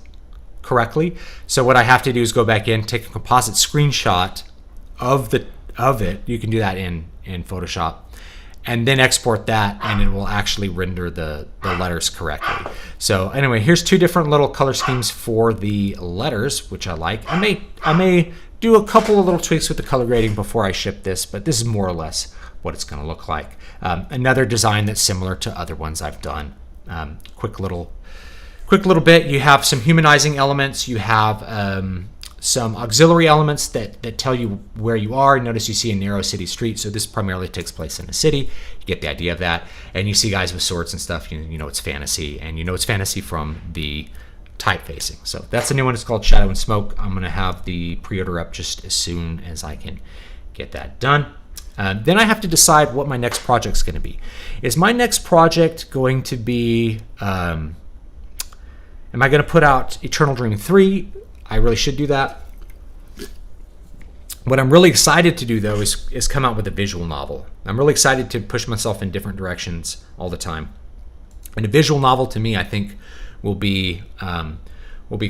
correctly. So what I have to do is go back in, take a composite screenshot of it. You can do that in Photoshop, and then export that, and it will actually render the letters correctly. So anyway, here's 2 different little color schemes for the letters, which I like. I may do a couple of little tweaks with the color grading before I ship this, but this is more or less what it's going to look like. Another design that's similar to other ones I've done. Quick little bit. You have some humanizing elements. You have some auxiliary elements that tell you where you are. Notice you see a narrow city street, so this primarily takes place in a city. You get the idea of that. And you see guys with swords and stuff. You know it's fantasy, and you know it's fantasy from the typefacing. So that's a new one. It's called Shadow and Smoke. I'm going to have the pre-order up just as soon as I can get that done. Then I have to decide what my next project's going to be. Is my next project going to be, am I going to put out Eternal Dream 3? I really should do that. What I'm really excited to do, though, is come out with a visual novel. I'm really excited to push myself in different directions all the time. And a visual novel, to me, I think will be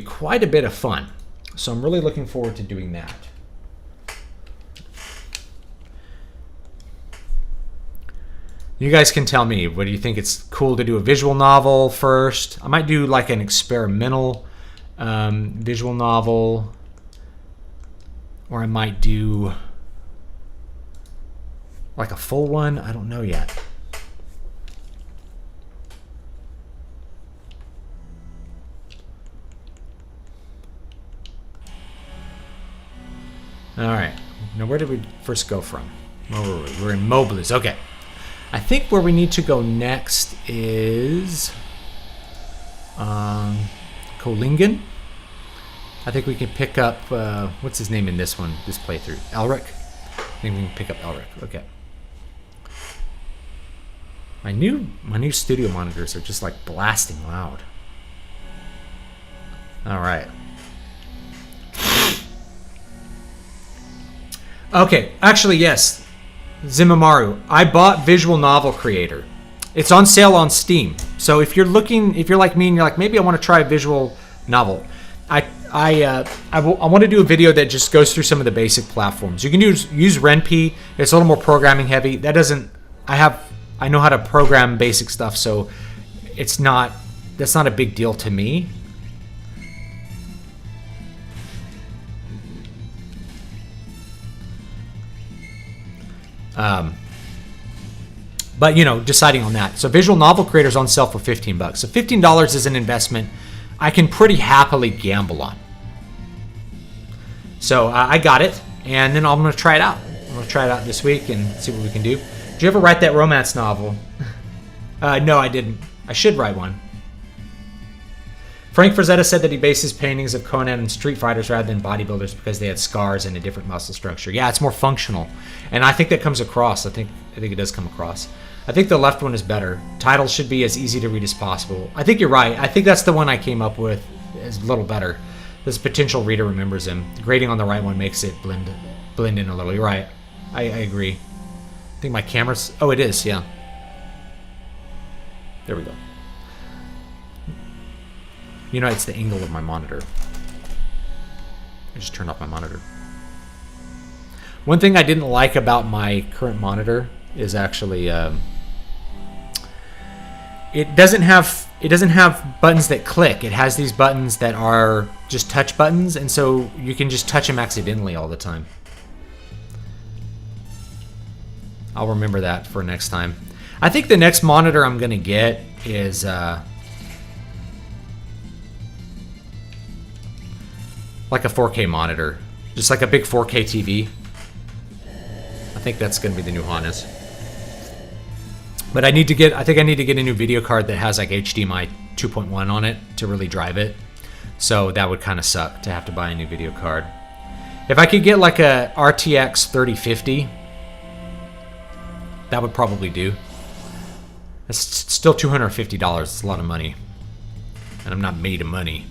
quite a bit of fun. So I'm really looking forward to doing that. You guys can tell me, what do you think? It's cool to do a visual novel first? I might do like an experimental visual novel, or I might do like a full one. I don't know yet. All right. Now, where did we first go from? Where were we? We're in Mobilis. Okay. I think where we need to go next is Kolingen. I think we can pick up, what's his name in this one, this playthrough? Elric? I think we can pick up Elric. Okay. My new studio monitors are just like blasting loud. All right. Okay, actually, yes. Zimamaru. I bought Visual Novel Creator. It's on sale on Steam. So if you're like me and you're like, maybe I want to try a visual novel, I want to do a video that just goes through some of the basic platforms. You can use RenP. It's a little more programming heavy. I know how to program basic stuff, so that's not a big deal to me. But, you know, deciding on that. So visual novel creators on sale for $15. So $15 is an investment I can pretty happily gamble on. So I got it, and then I'm going to try it out. I'm going to try it out this week and see what we can do. Did you ever write that romance novel? No, I didn't. I should write one. Frank Frazetta said that he based his paintings of Conan and street fighters rather than bodybuilders because they had scars and a different muscle structure. Yeah, it's more functional. And I think that comes across. I think it does come across. I think the left one is better. Titles should be as easy to read as possible. I think you're right. I think that's the one I came up with. Is a little better. This potential reader remembers him. Grading on the right one makes it blend in a little. You're right. I agree. I think my camera's... Oh, it is, yeah. There we go. You know, it's the angle of my monitor. I just turned off my monitor. One thing I didn't like about my current monitor is actually it doesn't have buttons that click. It has these buttons that are just touch buttons, and so you can just touch them accidentally all the time. I'll remember that for next time. I think the next monitor I'm gonna get is like a 4K monitor, just like a big 4K TV. I think that's gonna be the new harness. But I think I need to get a new video card that has like HDMI 2.1 on it to really drive it. So that would kind of suck to have to buy a new video card. If I could get like a RTX 3050, that would probably do. It's still $250. It's a lot of money, and I'm not made of money.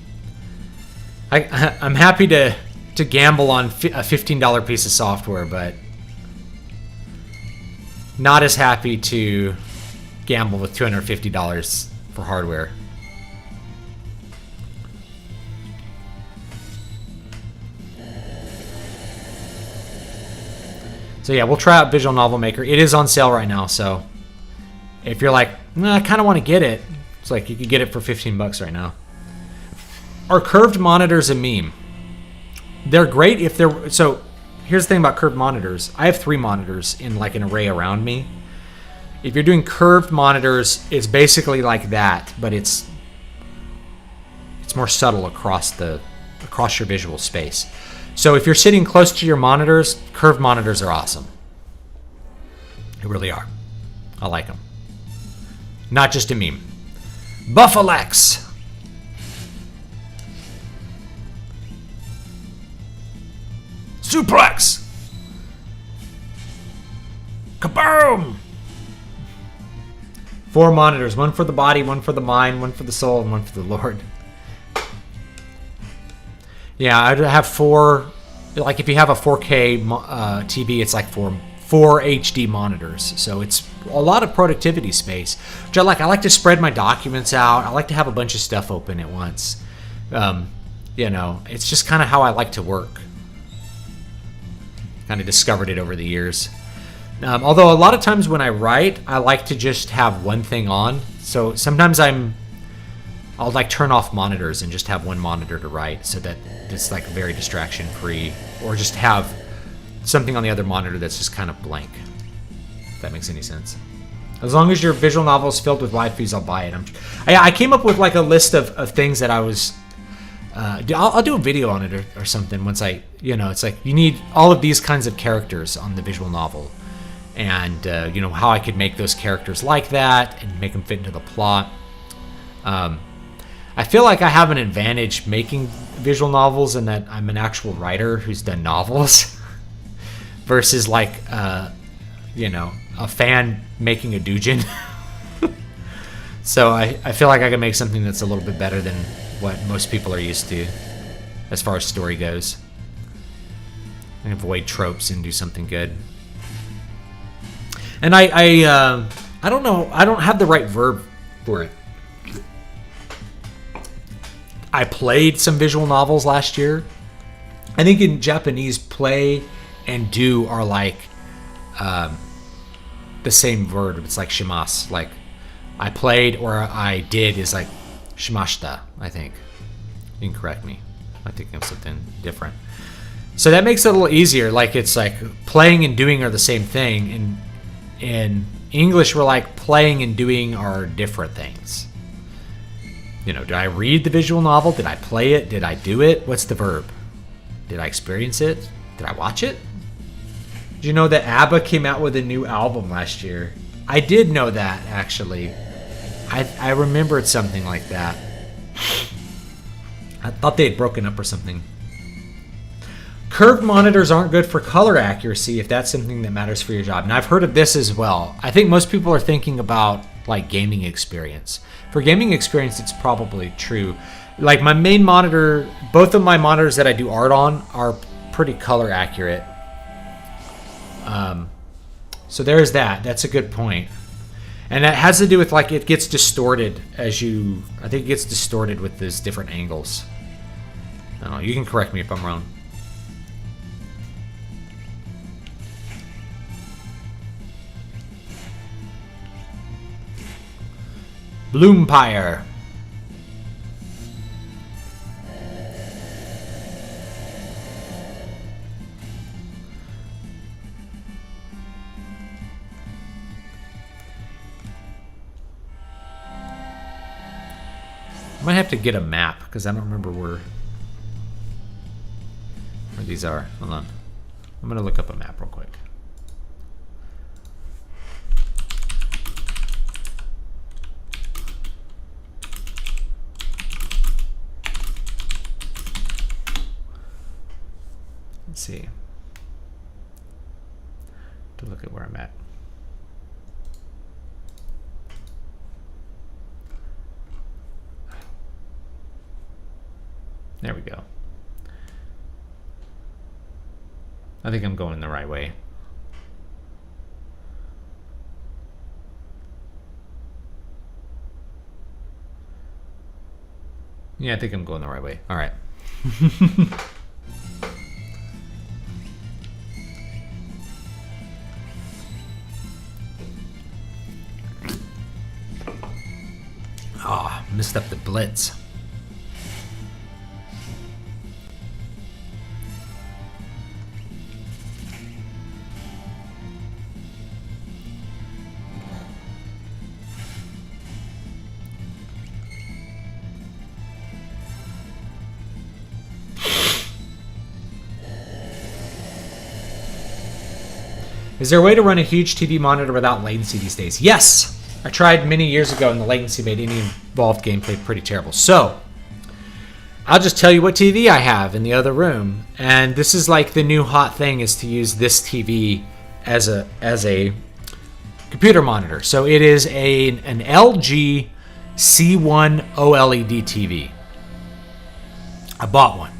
I'm happy to gamble on a $15 piece of software, but not as happy to gamble with $250 for hardware. So yeah, we'll try out Visual Novel Maker. It is on sale right now, so if you're like, nah, I kind of want to get it, it's like you could get it for $15 right now. Are curved monitors a meme? They're great if they're... So here's the thing about curved monitors. I have 3 monitors in like an array around me. If you're doing curved monitors, it's basically like that, but it's more subtle across your visual space. So if you're sitting close to your monitors, curved monitors are awesome. They really are. I like them. Not just a meme. Buffalex. Suplex. Kaboom. 4 monitors. 1 for the body, 1 for the mind, 1 for the soul, and 1 for the Lord. Yeah, I'd have 4. Like if you have a 4K TV, it's like 4 HD monitors. So it's a lot of productivity space, which I like. I like to spread my documents out. I like to have a bunch of stuff open at once. You know, it's just kind of how I like to work. Kind of discovered it over the years. Although a lot of times when I write, I like to just have one thing on. So sometimes I'll like turn off monitors and just have one monitor to write, so that it's like very distraction free, or just have something on the other monitor that's just kind of blank. If that makes any sense. As long as your visual novel is filled with waifus, I'll buy it. I came up with like a list of things that I was. I'll do a video on it or something once it's like you need all of these kinds of characters on the visual novel, and how I could make those characters like that and make them fit into the plot. I feel like I have an advantage making visual novels in that I'm an actual writer who's done novels versus like a fan making a doujin. So I feel like I can make something that's a little bit better than what most people are used to as far as story goes. I can avoid tropes and do something good. And I don't know, I don't have the right verb for it. I played some visual novels last year. I think in Japanese, play and do are like the same verb. It's like shimasu. Like I played or I did is like shimashita, I think. You can correct me. I think of something different. So that makes it a little easier. Like it's like playing and doing are the same thing. And English, we're like playing and doing are different things. You know, did I read the visual novel? Did I play it? Did I do it? What's the verb? Did I experience it? Did I watch it? Did you know that ABBA came out with a new album last year? I did know that, actually. I remembered something like that. I thought they had broken up or something. Curved monitors aren't good for color accuracy if that's something that matters for your job. And I've heard of this as well. I think most people are thinking about like gaming experience. For gaming experience, it's probably true. Like my main monitor, both of my monitors that I do art on are pretty color accurate. So there's that. That's a good point. And that has to do with like it gets distorted as you, I think it gets distorted with these different angles. I don't know. You can correct me if I'm wrong. Bloompire. I might have to get a map because I don't remember where these are. Hold on. I'm going to look up a map real quick. Let's see. To look at where I'm at. There we go. I think I'm going the right way. Yeah, I think I'm going the right way. All right. Ah, oh, missed up the blitz. Is there a way to run a huge TV monitor without latency these days? Yes! I tried many years ago and the latency made any involved gameplay pretty terrible. So, I'll just tell you what TV I have in the other room. And this is like the new hot thing is to use this TV as a computer monitor. So it is an LG C1 OLED TV. I bought one.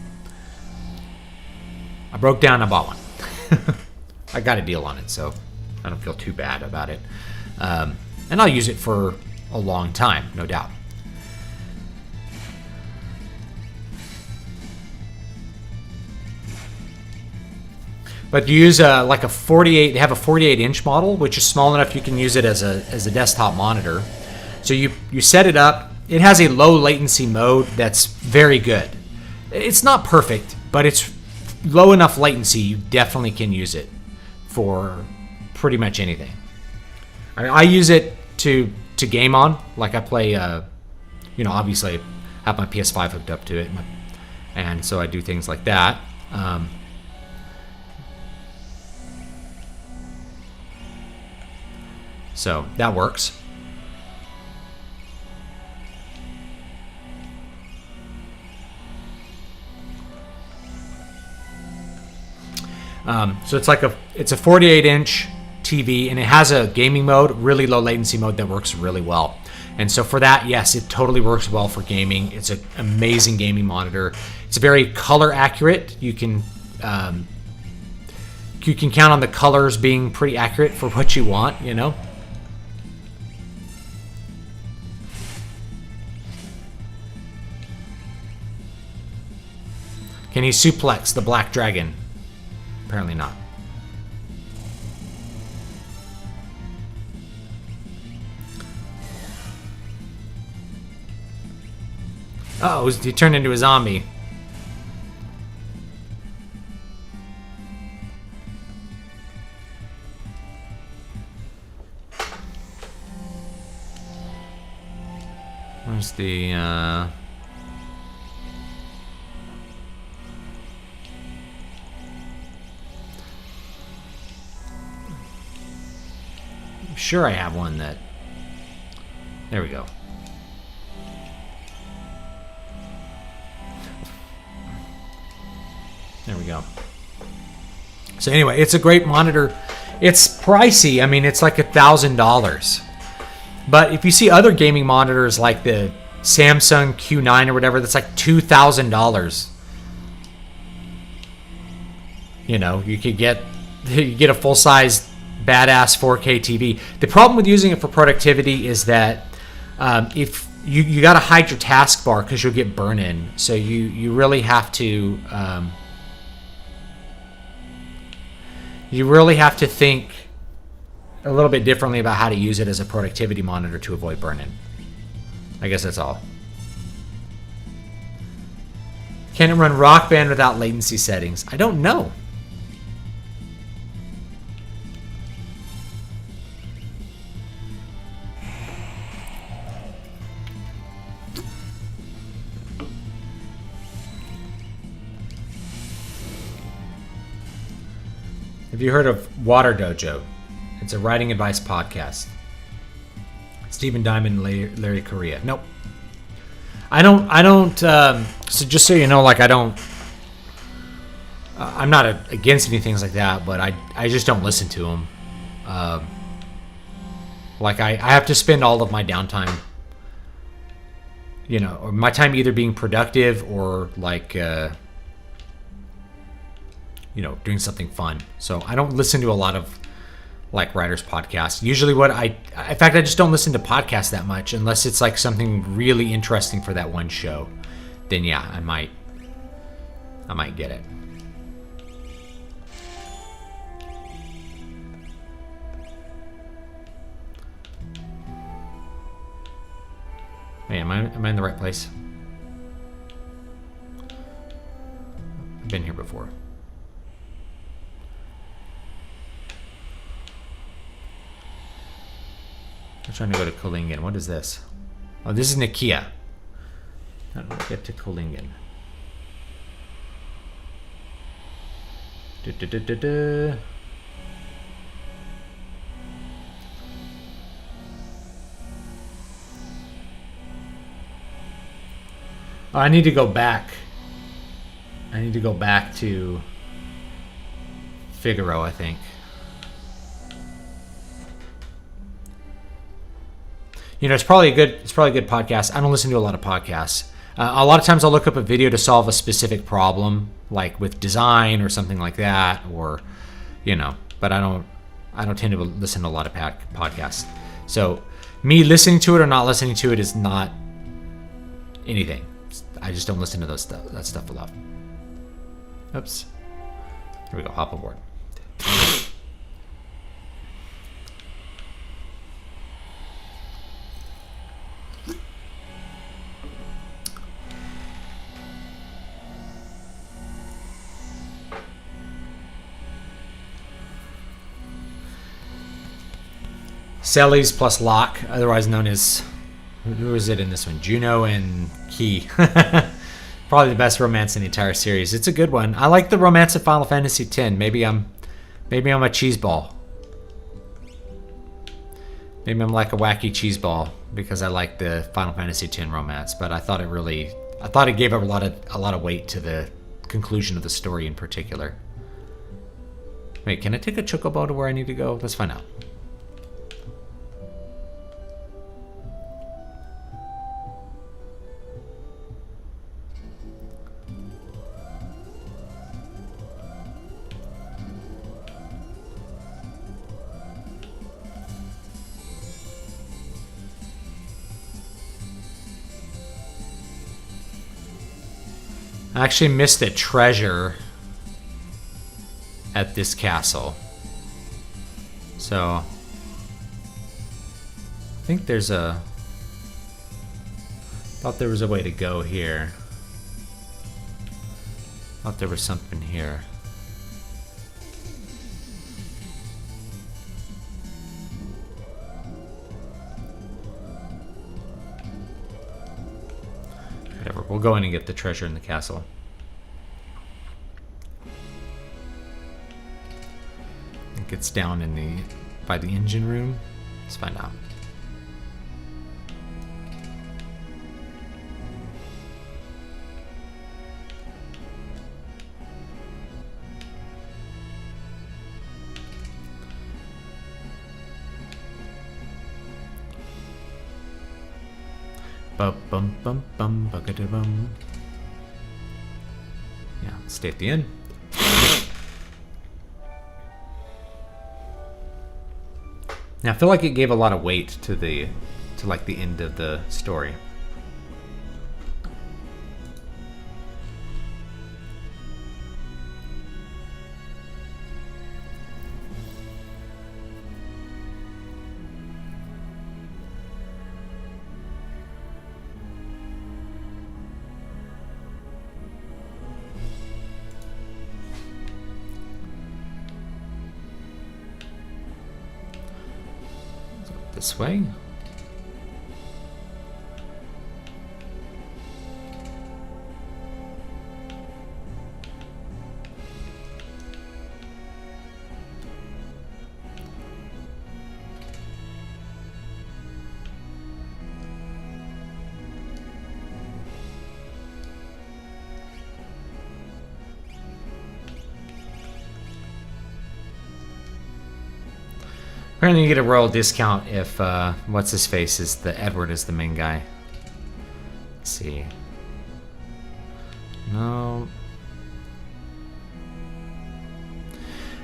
I broke down, I bought one. I got a deal on it, so I don't feel too bad about it. And I'll use it for a long time, no doubt. But you use like a 48, they have a 48-inch model, which is small enough you can use it as a desktop monitor. So you set it up. It has a low latency mode that's very good. It's not perfect, but it's low enough latency you definitely can use it for pretty much anything. I use it to game on. Like I play, obviously I have my PS5 hooked up to it, and so I do things like that. So that works. So it's like it's a 48-inch TV, and it has a gaming mode, really low latency mode that works really well. And so for that, yes, it totally works well for gaming. It's an amazing gaming monitor. It's very color accurate. You can count on the colors being pretty accurate for what you want, you know. Can he suplex the black dragon? Apparently not. Oh, he turned into a zombie. comes the... I'm sure I have one that... There we go. There we go. So anyway, it's a great monitor. It's pricey. I mean, it's like $1,000. But if you see other gaming monitors like the Samsung Q9 or whatever, that's like $2,000. You know, you get a full-size badass 4K TV. The problem with using it for productivity is that if you got to hide your taskbar because you'll get burn-in. So you really have to think a little bit differently about how to use it as a productivity monitor to avoid burn-in. I guess that's all. Can it run Rock Band without latency settings? I don't know. Have you heard of Water Dojo? It's a writing advice podcast. Stephen Diamond and Larry Correia. Nope. I don't. So just so you know, like I'm not against anything like that, but I just don't listen to them. Like I have to spend all of my downtime, you know, or my time either being productive or like, you know, doing something fun. So I don't listen to a lot of like writers' podcasts. Usually in fact, I just don't listen to podcasts that much unless it's like something really interesting for that one show. Then yeah, I might get it. Wait, am I in the right place? I've been here before. I'm trying to go to Kolingen. What is this? Oh, this is Nikia. How do I get to Kolingen? Oh, I need to go back. I need to go back to Figaro, I think. You know, it's probably a good podcast. I don't listen to a lot of podcasts. A lot of times I'll look up a video to solve a specific problem, like with design or something like that, or, you know, but I don't tend to listen to a lot of podcasts. So me listening to it or not listening to it is not anything. I just don't listen to that stuff a lot. Oops. Here we go. Hop aboard. Celes plus Locke, otherwise known as, who is it in this one? Juno and Key. Probably the best romance in the entire series. It's a good one. I like the romance of Final Fantasy X. Maybe I'm a cheeseball. Maybe I'm like a wacky cheeseball because I like the Final Fantasy X romance. But I thought it gave up a lot of weight to the conclusion of the story in particular. Wait, can I take a chocobo to where I need to go? Let's find out. I actually missed a treasure at this castle. So I think thought there was a way to go here. Thought there was something here. We'll go in and get the treasure in the castle. I think it's down in by the engine room. Let's find out. Bum bum bum bum. Yeah, stay at the end. Now I feel like it gave a lot of weight to like the end of the story. This way. Apparently you get a royal discount if, what's his face is Edward is the main guy. Let's see. No.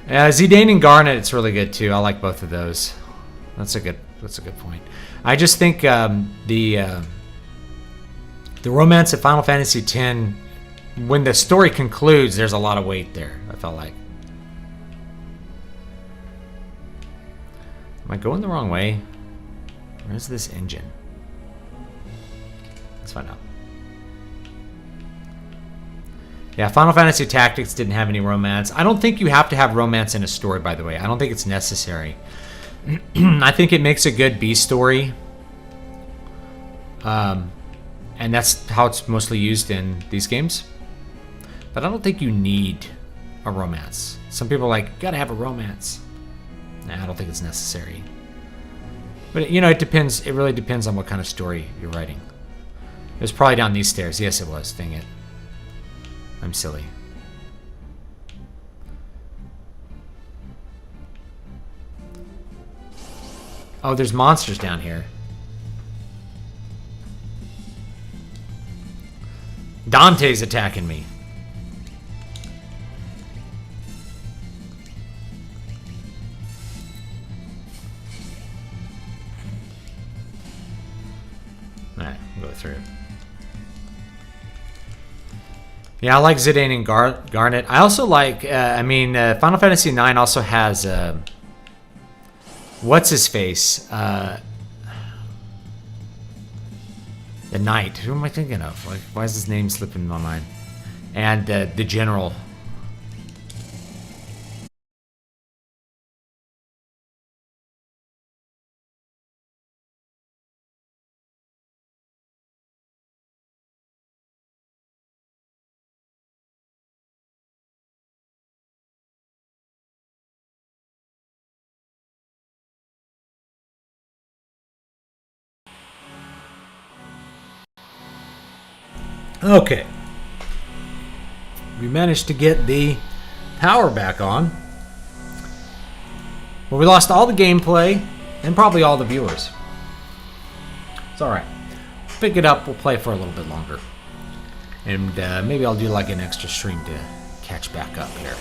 Zidane and Garnet, it's really good too. I like both of those. That's a good point. I just think the romance of Final Fantasy X, when the story concludes, there's a lot of weight there, I felt like. Am I going the wrong way? Where's this engine? Let's find out. Yeah, Final Fantasy Tactics didn't have any romance. I don't think you have to have romance in a story, by the way. I don't think it's necessary. I think it makes a good B story. And that's how it's mostly used in these games. But I don't think you need a romance. Some people are like, gotta have a romance. Nah, I don't think it's necessary. But, you know, it depends. It really depends on what kind of story you're writing. It was probably down these stairs. Yes, it was. Dang it. I'm silly. Oh, there's monsters down here. Dante's attacking me. Alright, we'll go through. Yeah, I like Zidane and Garnet. I also like, Final Fantasy IX also has, what's his face? The Knight. Who am I thinking of? Like, why is his name slipping in my mind? And the General. Okay. We managed to get the power back on. Well, we lost all the gameplay and probably all the viewers. It's alright. Pick it up, we'll play for a little bit longer. And maybe I'll do like an extra stream to catch back up here.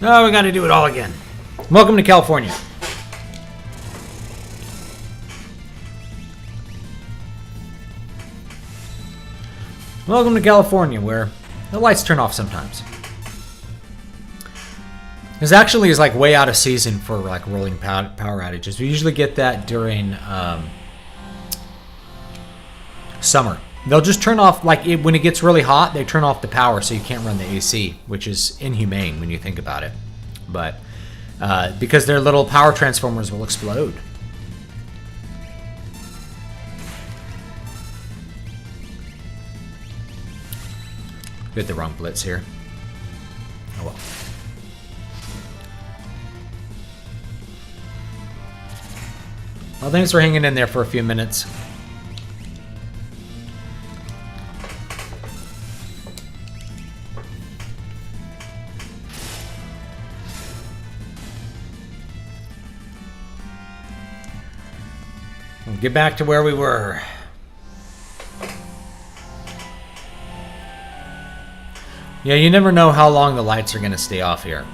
No, we gotta do it all again. Welcome to California. Welcome to California, where the lights turn off sometimes. This actually is like way out of season for like rolling power outages. We usually get that during summer. They'll just turn off, like when it gets really hot, they turn off the power so you can't run the AC, which is inhumane when you think about it. But because their little power transformers will explode. We had the wrong blitz here. Oh well. Well, thanks for hanging in there for a few minutes. We'll get back to where we were. Yeah, you never know how long the lights are going to stay off here.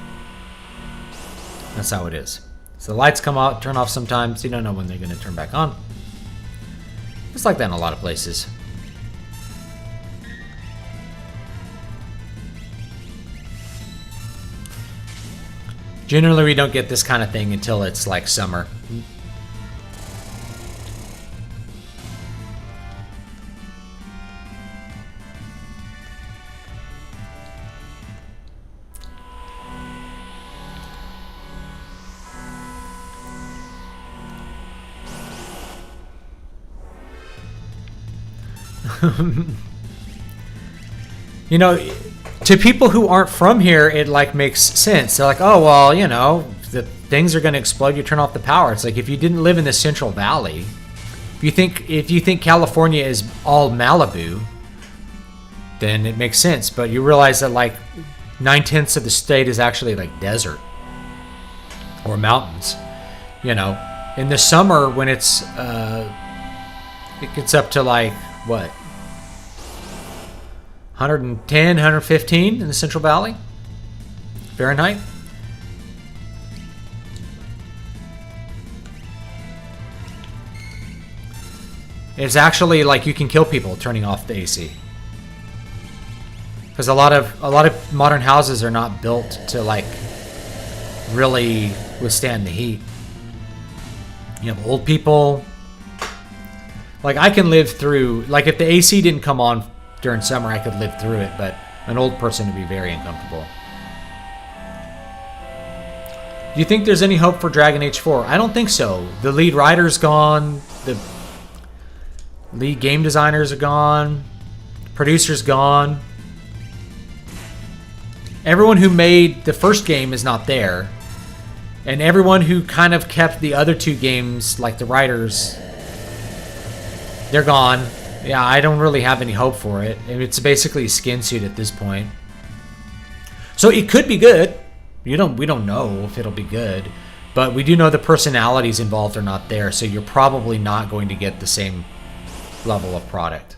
That's how it is. So the lights come out, turn off sometimes. You don't know when they're going to turn back on. It's like that in a lot of places. Generally, we don't get this kind of thing until it's like summer. You know, to people who aren't from here, it like makes sense. They're like, oh, well, you know, the things are going to explode. You turn off the power. It's like if you didn't live in the Central Valley, if you think California is all Malibu, then it makes sense. But you realize that like 9/10 of the state is actually like desert or mountains. You know, in the summer when it gets up to like what? 110, 115 in the Central Valley Fahrenheit. It's actually like you can kill people turning off the AC, because a lot of modern houses are not built to like really withstand the heat. You have old people. Like I can live through, like if the AC didn't come on during summer, I could live through it, but an old person would be very uncomfortable. Do you think there's any hope for Dragon Age 4? I don't think so. The lead writer's gone. The lead game designers are gone. Producer's gone. Everyone who made the first game is not there. And everyone who kind of kept the other two games, like the writers, they're gone. Yeah, I don't really have any hope for it. It's basically a skin suit at this point. So it could be good. We don't know if it'll be good, but we do know the personalities involved are not there, so you're probably not going to get the same level of product.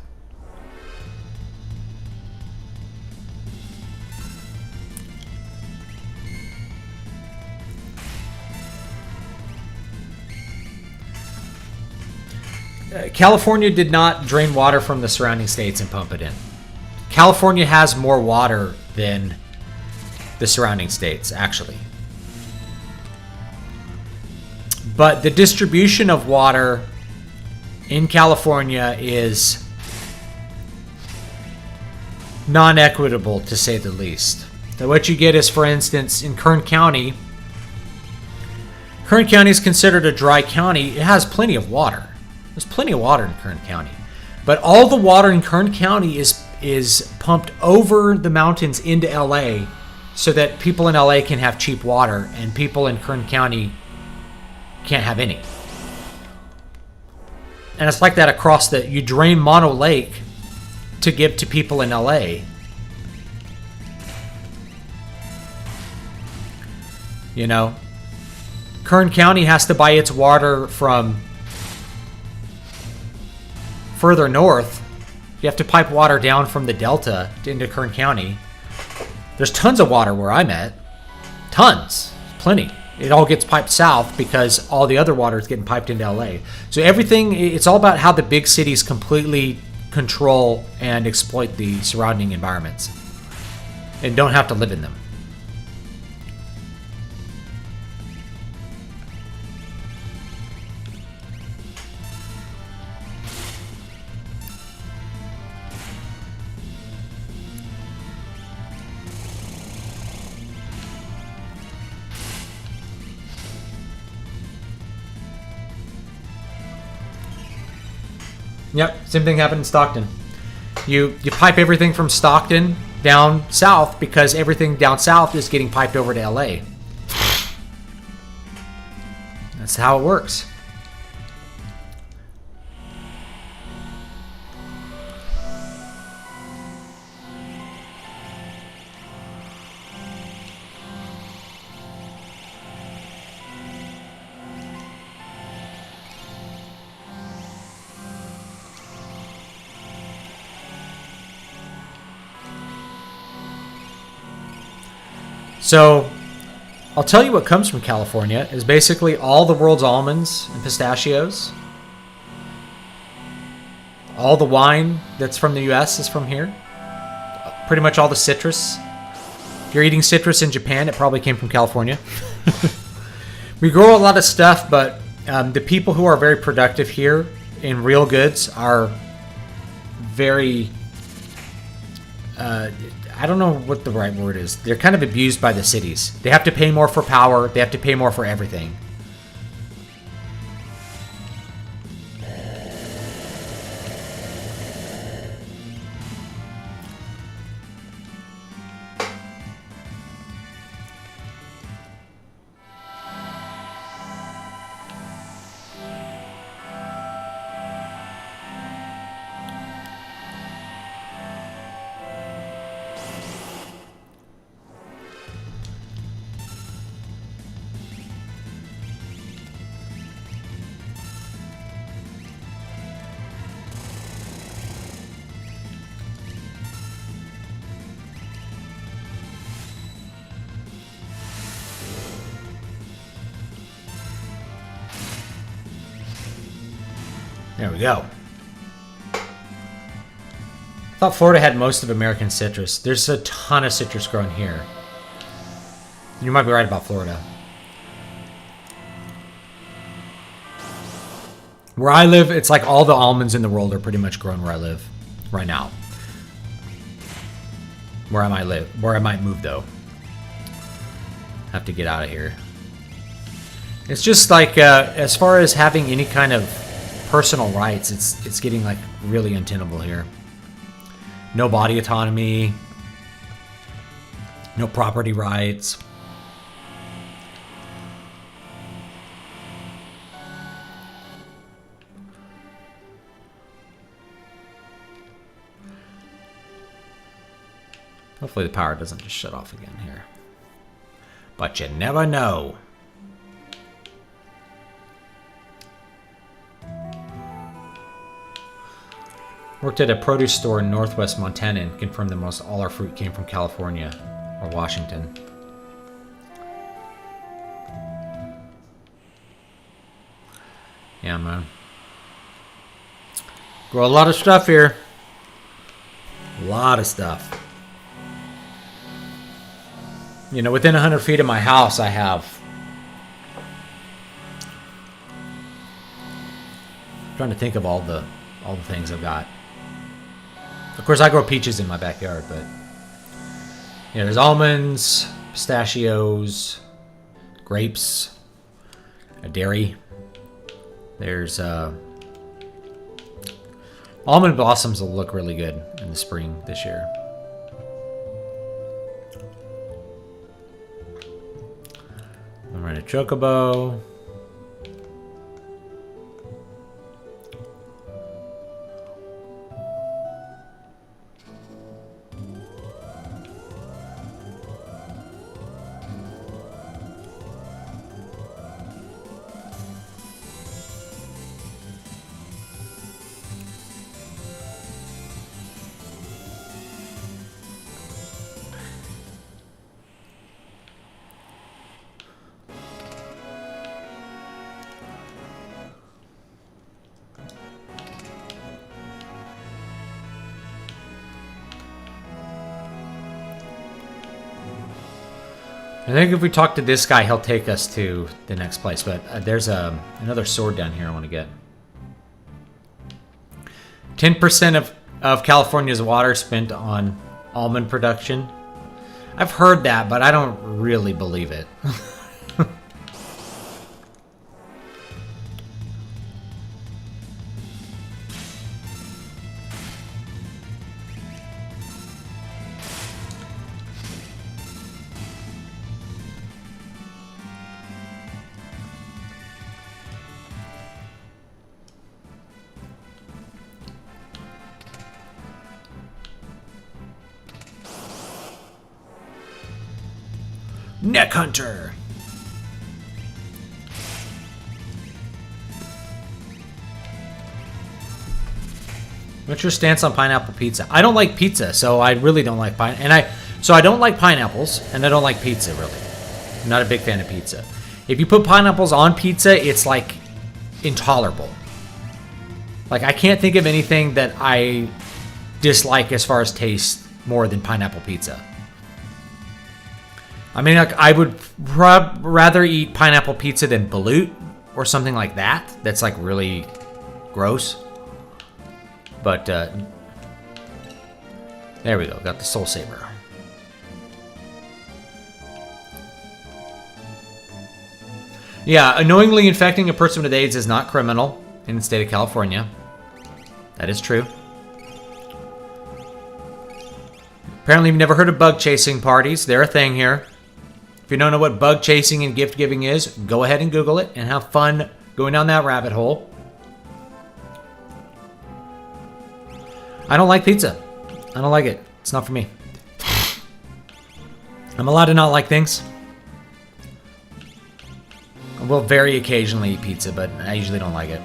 California did not drain water from the surrounding states and pump it in. California has more water than the surrounding states, actually. But the distribution of water in California is non-equitable, to say the least. So what you get is, for instance, in Kern County is considered a dry county. It has plenty of water. There's plenty of water in Kern County. But all the water in Kern County is pumped over the mountains into LA so that people in LA can have cheap water and people in Kern County can't have any. And it's like that across you drain Mono Lake to give to people in LA. You know, Kern County has to buy its water from further north. You have to pipe water down from the Delta into Kern County. There's tons of water where I'm at. Tons. Plenty. It all gets piped south because all the other water is getting piped into LA. So everything, it's all about how the big cities completely control and exploit the surrounding environments and don't have to live in them. Yep, same thing happened in Stockton. You pipe everything from Stockton down south because everything down south is getting piped over to LA. That's how it works. So, I'll tell you what comes from California is basically all the world's almonds and pistachios. All the wine that's from the US is from here. Pretty much all the citrus. If you're eating citrus in Japan, it probably came from California. We grow a lot of stuff, but the people who are very productive here in real goods are very... I don't know what the right word is. They're kind of abused by the cities. They have to pay more for power. They have to pay more for everything. There we go. I thought Florida had most of American citrus. There's a ton of citrus grown here. You might be right about Florida. Where I live, it's like all the almonds in the world are pretty much grown where I live right now. Where I might move though. Have to get out of here. It's just like as far as having any kind of personal rights, it's getting like really untenable here. No body autonomy, no property rights. Hopefully the power doesn't just shut off again here. But you never know. Worked at a produce store in northwest Montana and confirmed that most all our fruit came from California or Washington. Yeah, man. Grow a lot of stuff here. A lot of stuff. You know, within 100 feet of my house, I have... I'm trying to think of all the things I've got. Of course, I grow peaches in my backyard, but... Yeah, there's almonds, pistachios, grapes, a dairy. There's... almond blossoms will look really good in the spring this year. I'm running a chocobo. I think if we talk to this guy, he'll take us to the next place. But there's another sword down here I want to get. 10% of California's water spent on almond production. I've heard that, but I don't really believe it. Neck Hunter. What's your stance on pineapple pizza? I don't like pizza, so I really don't like So I don't like pineapples, and I don't like pizza, really. I'm not a big fan of pizza. If you put pineapples on pizza, it's, like, intolerable. Like, I can't think of anything that I dislike as far as taste more than pineapple pizza. I mean, like, I would rather eat pineapple pizza than balut or something like that. That's, like, really gross. But, there we go. Got the Soul Saber. Yeah, unknowingly infecting a person with AIDS is not criminal in the state of California. That is true. Apparently, you've never heard of bug chasing parties. They're a thing here. If you don't know what bug chasing and gift giving is, go ahead and Google it and have fun going down that rabbit hole. I don't like pizza. I don't like it. It's not for me. I'm allowed to not like things. I will very occasionally eat pizza, but I usually don't like it.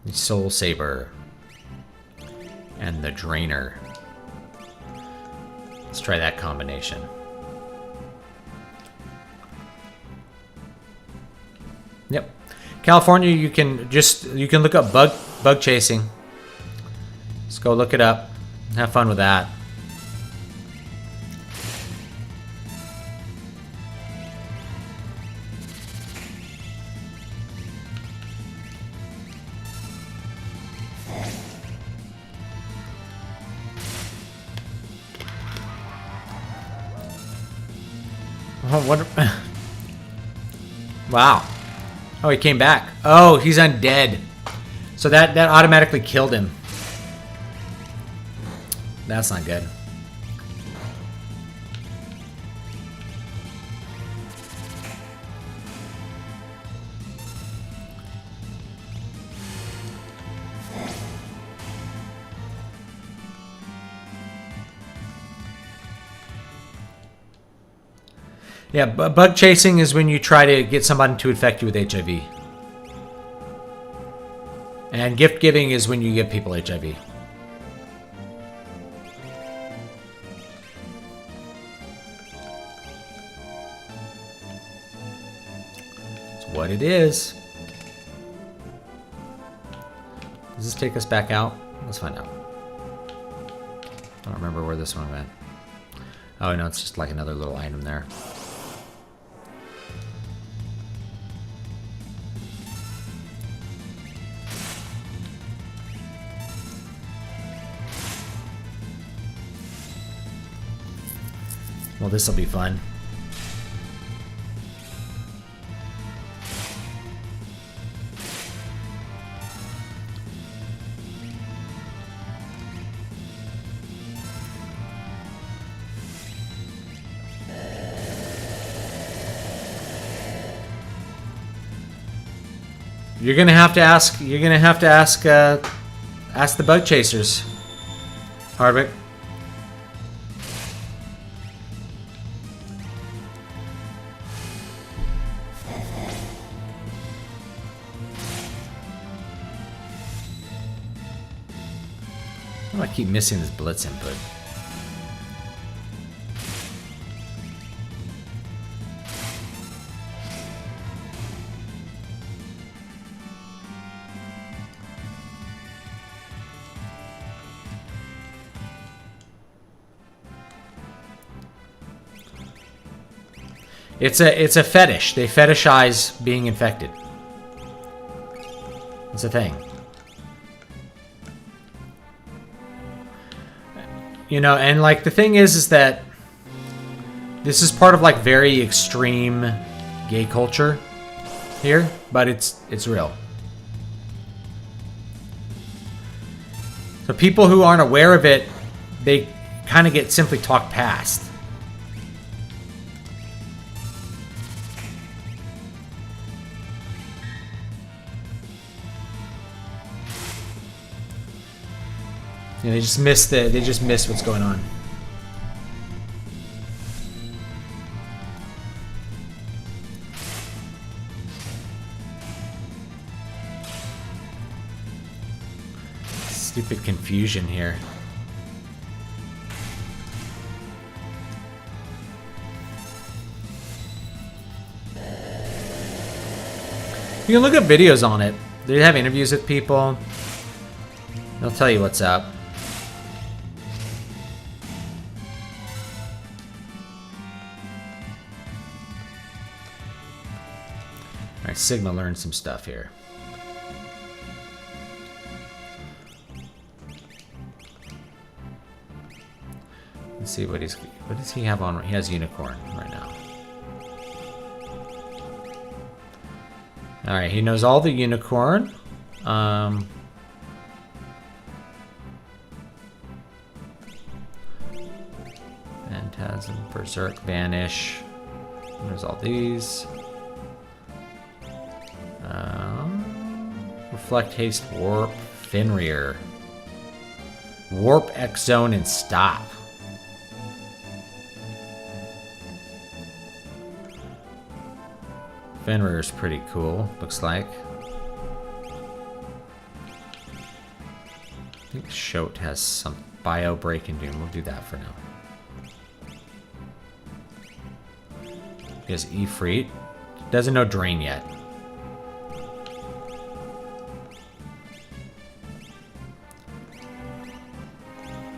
The Soul Saber. And the Drainer. Let's try that combination. Yep. California, you can look up bug chasing. Just go look it up. Have fun with that. Oh, what? Wow. Oh, he came back. Oh, he's undead. So that automatically killed him. That's not good. Yeah, bug chasing is when you try to get somebody to infect you with HIV. And gift giving is when you give people HIV. It's what it is. Does this take us back out? Let's find out. I don't remember where this one went. Oh, no, it's just like another little item there. Well, this will be fun. You're gonna have to ask. You're gonna have to ask. Ask the bug chasers, Hardwick. I keep missing this blitz input. It's a fetish. They fetishize being infected. It's a thing. You know, and like the thing is that this is part of like very extreme gay culture here, but it's real. So people who aren't aware of it, they kind of get simply talked past. And they just miss what's going on. Stupid confusion here. You can look up videos on it. They have interviews with people. They'll tell you what's up. Alright, Sigma learned some stuff here. Let's see what does he have on? He has Unicorn right now. Alright, he knows all the Unicorn. Phantasm, Berserk, Vanish. He knows all these. Reflect, Haste, Warp, Fenrir. Warp, X Zone, and Stop. Fenrir is pretty cool, looks like. I think Shote has some Bio Break and Doom. We'll do that for now. He has Ifrit. Doesn't know Drain yet.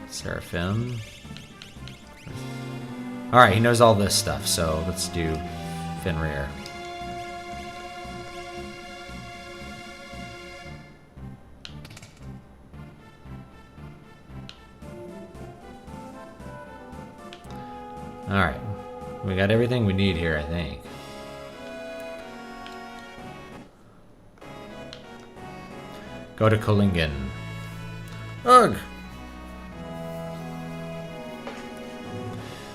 Seraphim. Alright, he knows all this stuff, so let's do Fenrir. Alright. We got everything we need here, I think. Go to Kolingen. Ugh!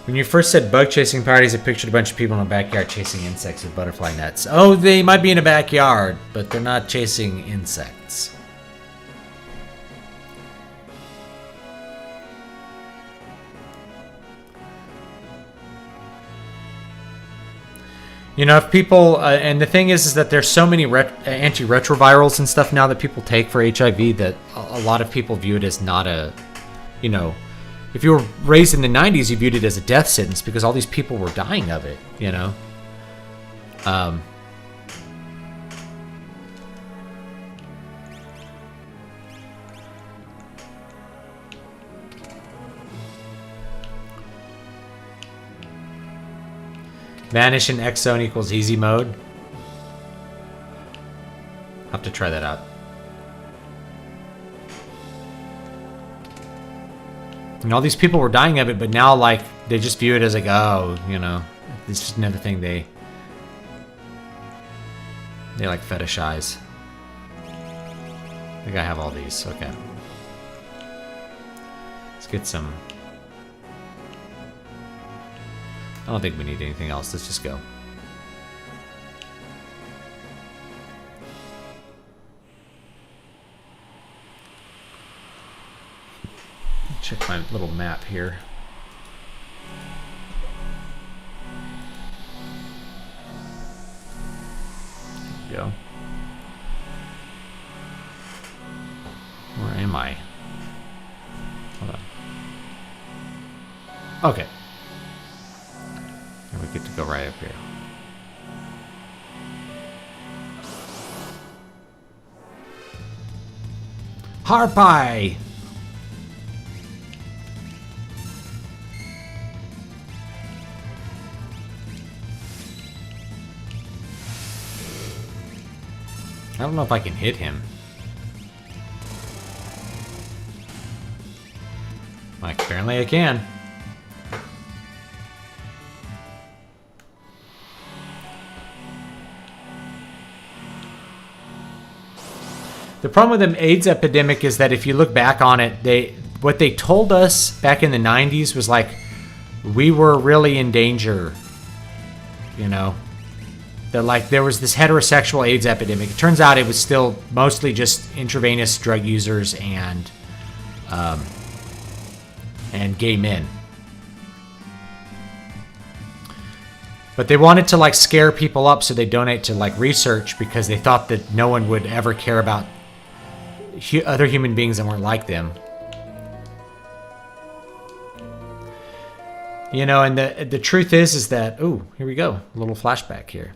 When you first said bug chasing parties, I pictured a bunch of people in a backyard chasing insects with butterfly nets. Oh, they might be in a backyard, but they're not chasing insects. You know, if people, and the thing is that there's so many antiretrovirals and stuff now that people take for HIV that a lot of people view it as not a, you know, if you were raised in the 90s, you viewed it as a death sentence because all these people were dying of it, you know? Vanish in X Zone equals easy mode. Have to try that out. And all these people were dying of it, but now, like, they just view it as like, oh, you know, it's just another thing they like fetishize. I think I have all these. Okay. Let's get some. I don't think we need anything else. Let's just go. Check my little map here. There we go. Where am I? Hold on. Okay. And we get to go right up here. Harpy! I don't know if I can hit him. Like, apparently I can. The problem with the AIDS epidemic is that if you look back on it, what they told us back in the 90s was like, we were really in danger, you know? That like there was this heterosexual AIDS epidemic. It turns out it was still mostly just intravenous drug users and and gay men. But they wanted to like scare people up, so they donate to like research, because they thought that no one would ever care about other human beings that weren't like them. You know, and the truth is that, ooh, here we go, a little flashback here.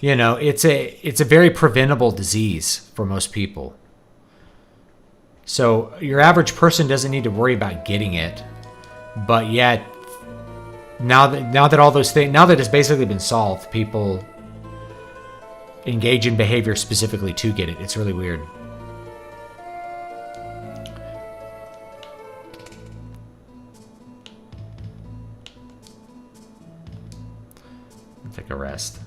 You know, it's a very preventable disease for most people. So your average person doesn't need to worry about getting it, but yet now that all those things, now that it's basically been solved, people engage in behavior specifically to get it. It's really weird. Take a rest.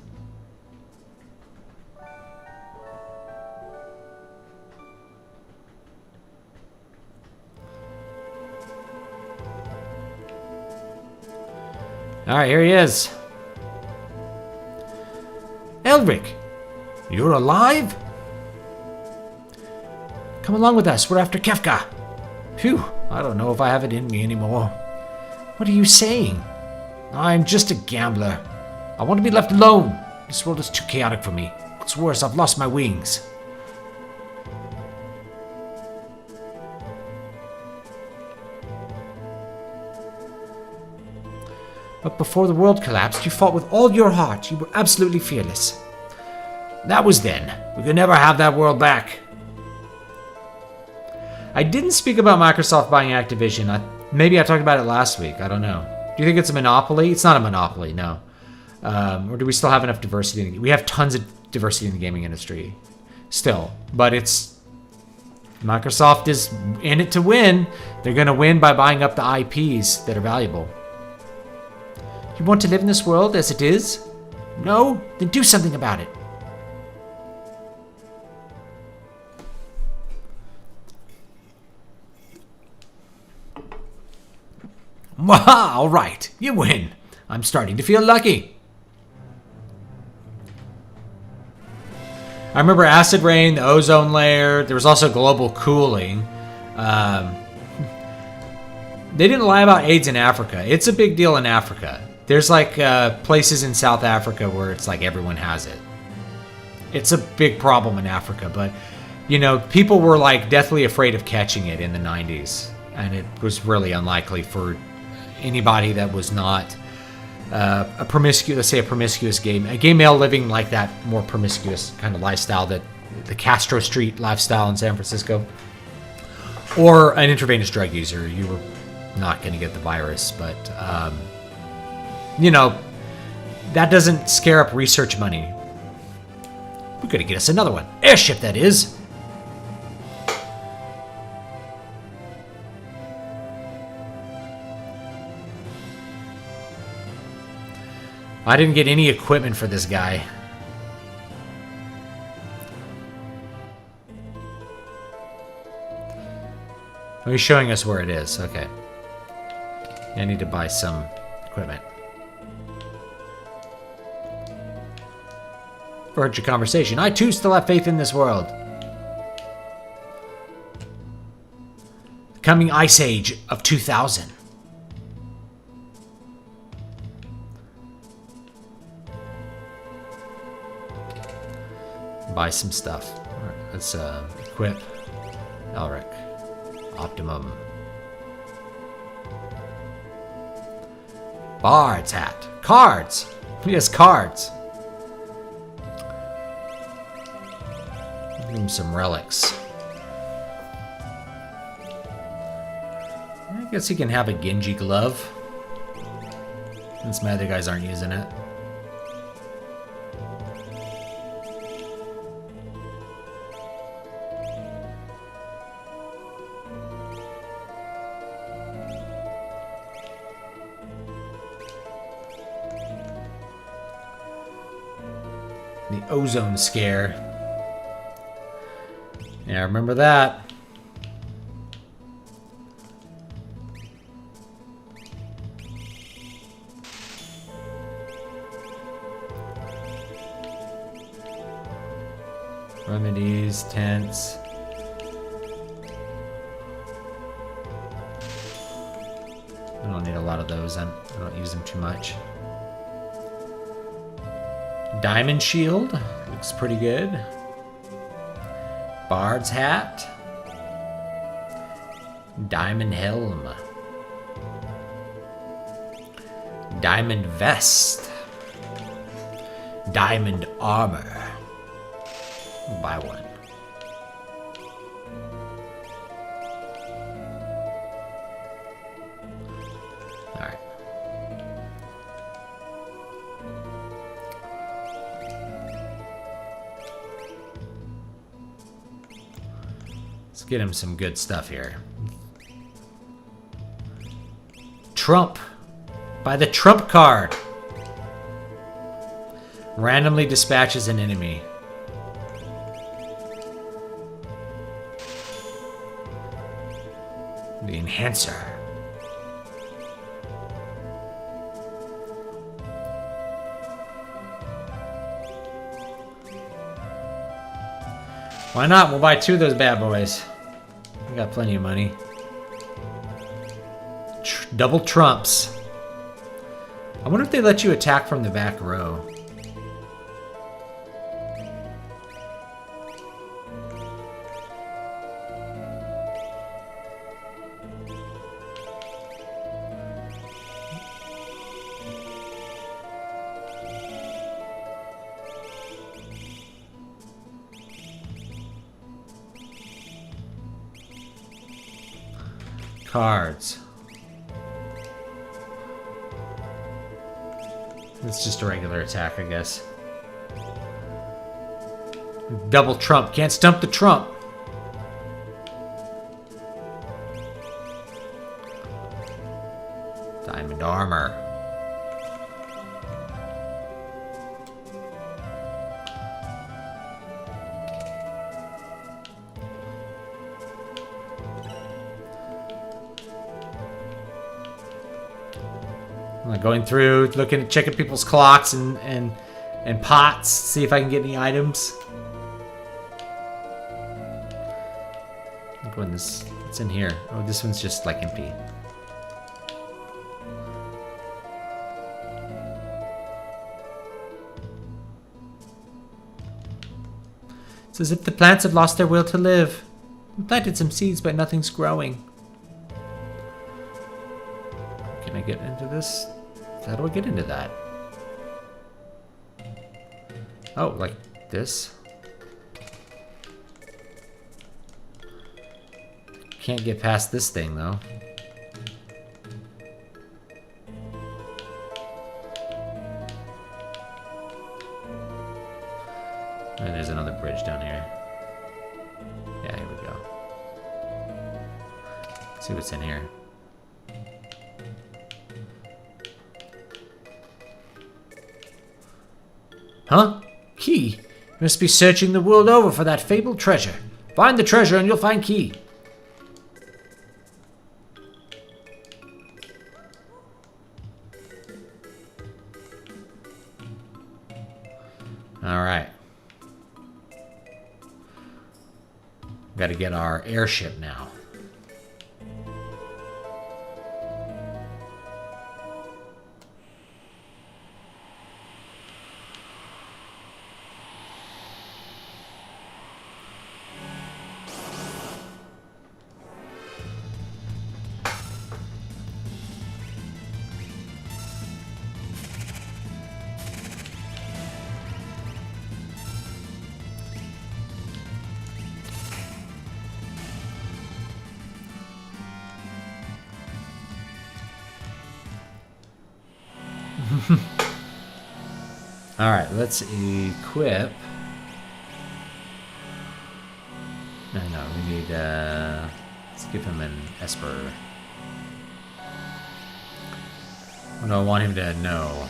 All right, here he is. Elric, you're alive? Come along with us. We're after Kefka. Phew, I don't know if I have it in me anymore. What are you saying? I'm just a gambler. I want to be left alone. This world is too chaotic for me. What's worse, I've lost my wings. But before the world collapsed, you fought with all your heart. You were absolutely fearless. That was then. We could never have that world back. I didn't speak about Microsoft buying Activision. Maybe I talked about it last week. I don't know. Do you think it's a monopoly? It's not a monopoly, no. Or do we still have enough diversity? We have tons of diversity in the gaming industry still, but Microsoft is in it to win. They're going to win by buying up the IPs that are valuable. You want to live in this world as it is? No? Then do something about it. Waha! All right, you win. I'm starting to feel lucky. I remember acid rain, the ozone layer. There was also global cooling. They didn't lie about AIDS in Africa. It's a big deal in Africa. There's like places in South Africa where it's like everyone has it. It's a big problem in Africa, but you know, people were like deathly afraid of catching it in the 90s, and it was really unlikely for anybody that was not a promiscuous gay male living like that more promiscuous kind of lifestyle, that the Castro Street lifestyle in San Francisco, or an intravenous drug user. You were not going to get the virus, but you know, that doesn't scare up research money. We're going to get us another one. Airship, that is. I didn't get any equipment for this guy. Oh, he's showing us where it is. Okay. I need to buy some equipment. Heard your conversation. I too still have faith in this world. The coming ice age of 2000. Buy some stuff. All right, let's equip Elric. Optimum. Bard's hat. Cards. He has cards. Give him some relics. I guess he can have a Genji glove, since my other guys aren't using it. The ozone scare. Yeah, remember that. Remedies, tents. lot of those. I don't use them too much. Diamond shield. Looks pretty good. Bard's hat. Diamond helm. Diamond vest. Diamond armor. Buy one. Alright. Let's get him some good stuff here. Trump. Buy the trump card. Randomly dispatches an enemy. The enhancer. Why not? We'll buy 2 of those bad boys. We got plenty of money. Double trumps. I wonder if they let you attack from the back row. Cards. It's just a regular attack, I guess. Double trump. Can't stump the trump. Diamond armor. I'm like going through, looking, checking people's clocks and pots, see if I can get any items. Look when this, it's in here. Oh, this one's just like empty. It's as if the plants have lost their will to live. We planted some seeds, but nothing's growing. Can I get into this? How do I get into that? Oh, like this? Can't get past this thing, though. And there's another bridge down here. Yeah, here we go. Let's see what's in here. Huh? Key? You must be searching the world over for that fabled treasure. Find the treasure and you'll find key. Alright. Gotta get our airship now. Alright, let's equip. No, we need, let's give him an Esper. What do I want him to know?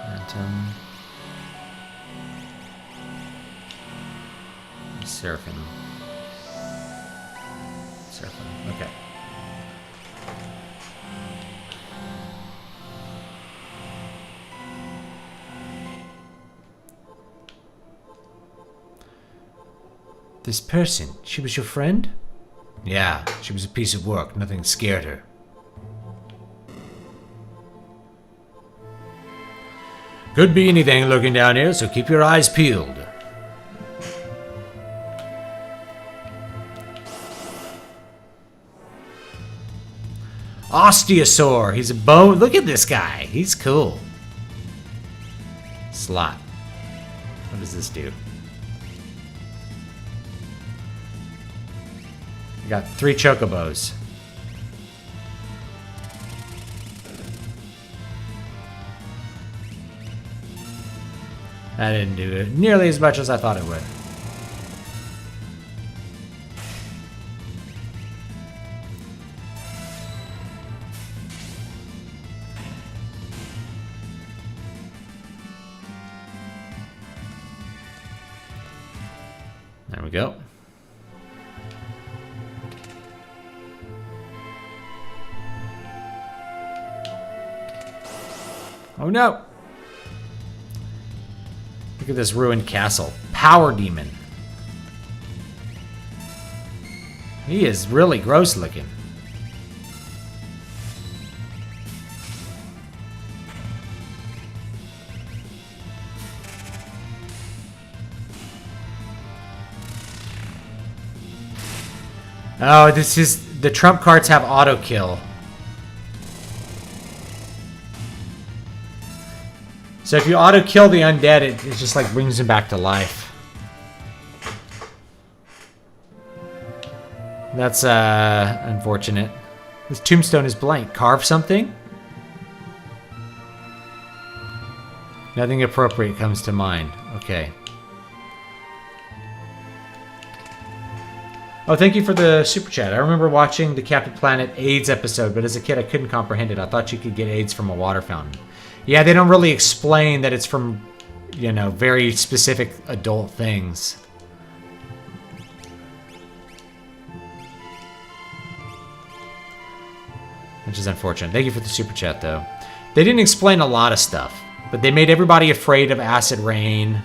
Phantom. Seraphim. Seraphim, okay. This person, she was your friend? Yeah, she was a piece of work. Nothing scared her. Could be anything lurking down here, so keep your eyes peeled. Osteosaur. He's a bone. Look at this guy. He's cool. Slot. What does this do? We got 3 chocobos. That didn't do it nearly as much as I thought it would. There we go. Oh no! Look at this ruined castle. Power demon. He is really gross looking. Oh, this is... The trump cards have auto kill. So if you auto kill the undead, it just like brings them back to life. That's unfortunate. This tombstone is blank. Carve something? Nothing appropriate comes to mind. Okay. Oh, thank you for the super chat. I remember watching the Captain Planet AIDS episode, but as a kid I couldn't comprehend it. I thought you could get AIDS from a water fountain. Yeah, they don't really explain that it's from, you know, very specific adult things. Which is unfortunate. Thank you for the super chat, though. They didn't explain a lot of stuff, but they made everybody afraid of acid rain.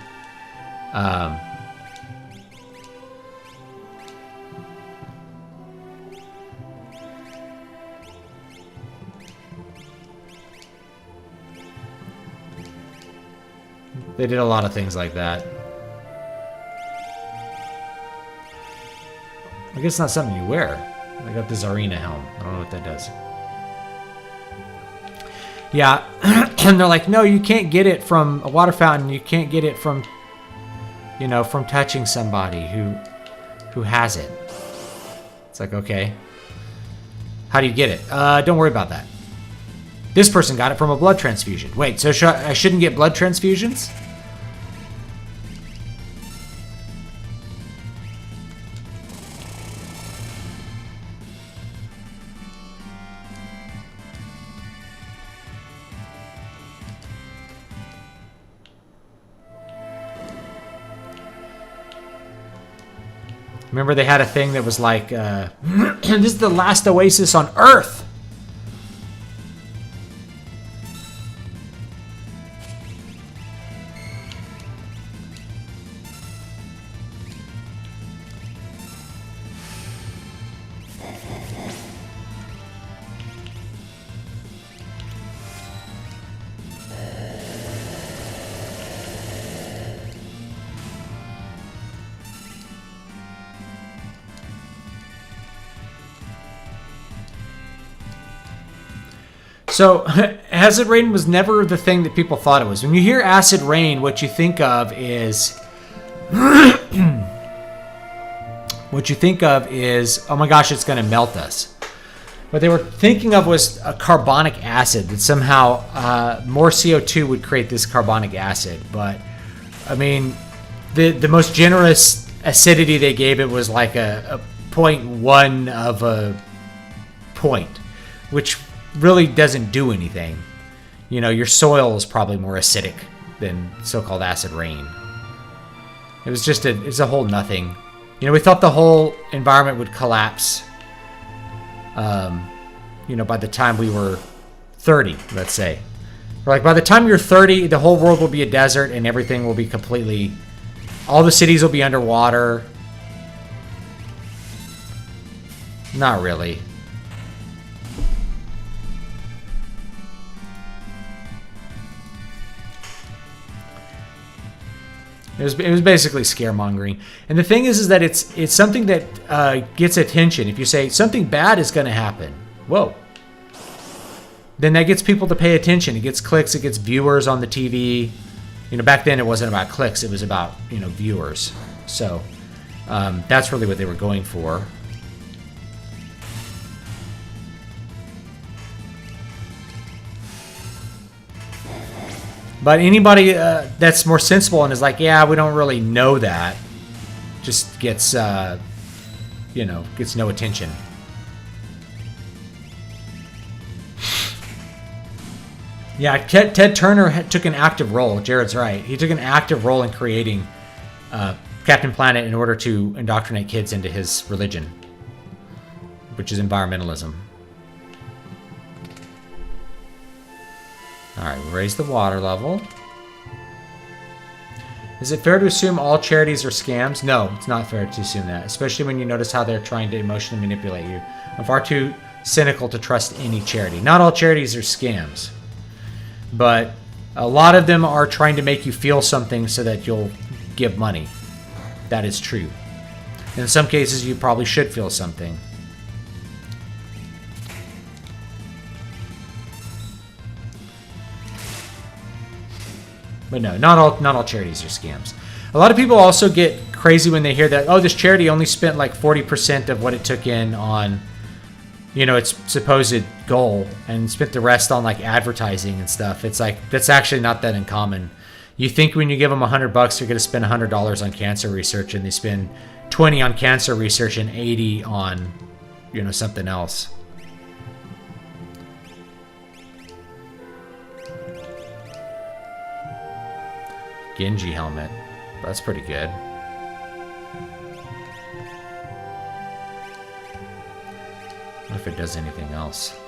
They did a lot of things like that. I guess it's not something you wear. I got the Tsarina helm. I don't know what that does. Yeah, and they're like, no, you can't get it from a water fountain. You can't get it from, you know, from touching somebody who has it. It's like, okay. How do you get it? Don't worry about that. This person got it from a blood transfusion. Wait, so I shouldn't get blood transfusions? Remember they had a thing that was like, this is the last oasis on Earth. So, acid rain was never the thing that people thought it was. When you hear acid rain, what you think of is... oh my gosh, it's going to melt us. What they were thinking of was a carbonic acid, that somehow more CO2 would create this carbonic acid. But, I mean, the most generous acidity they gave it was like a 0.1 of a point, which really doesn't do anything. You know, your soil is probably more acidic than so-called acid rain. It was just it's a whole nothing. You know, we thought the whole environment would collapse, you know, by the time we were 30, let's say. We're like, by the time you're 30, the whole world will be a desert and everything will be completely... All the cities will be underwater. Not really. It was basically scaremongering. And the thing is that it's something that gets attention. If you say something bad is going to happen, whoa, then that gets people to pay attention. It gets clicks. It gets viewers on the TV. You know, back then it wasn't about clicks. It was about, you know, viewers. So that's really what they were going for. But anybody that's more sensible and is like, yeah, we don't really know that, just gets, you know, gets no attention. Yeah, Ted Turner took an active role. Jared's right. He took an active role in creating Captain Planet in order to indoctrinate kids into his religion, which is environmentalism. All right, we raise the water level. Is it fair to assume all charities are scams? No, it's not fair to assume that, especially when you notice how they're trying to emotionally manipulate you. I'm far too cynical to trust any charity. Not all charities are scams, but a lot of them are trying to make you feel something so that you'll give money. That is true. In some cases, you probably should feel something. But no, not all charities are scams. A lot of people also get crazy when they hear that, oh, this charity only spent like 40% of what it took in on, you know, its supposed goal and spent the rest on like advertising and stuff. It's like, that's actually not that uncommon. You think when you give them $100, they're going to spend $100 on cancer research, and they spend 20 on cancer research and 80 on, you know, something else. Genji helmet. That's pretty good. I wonder if it does anything else.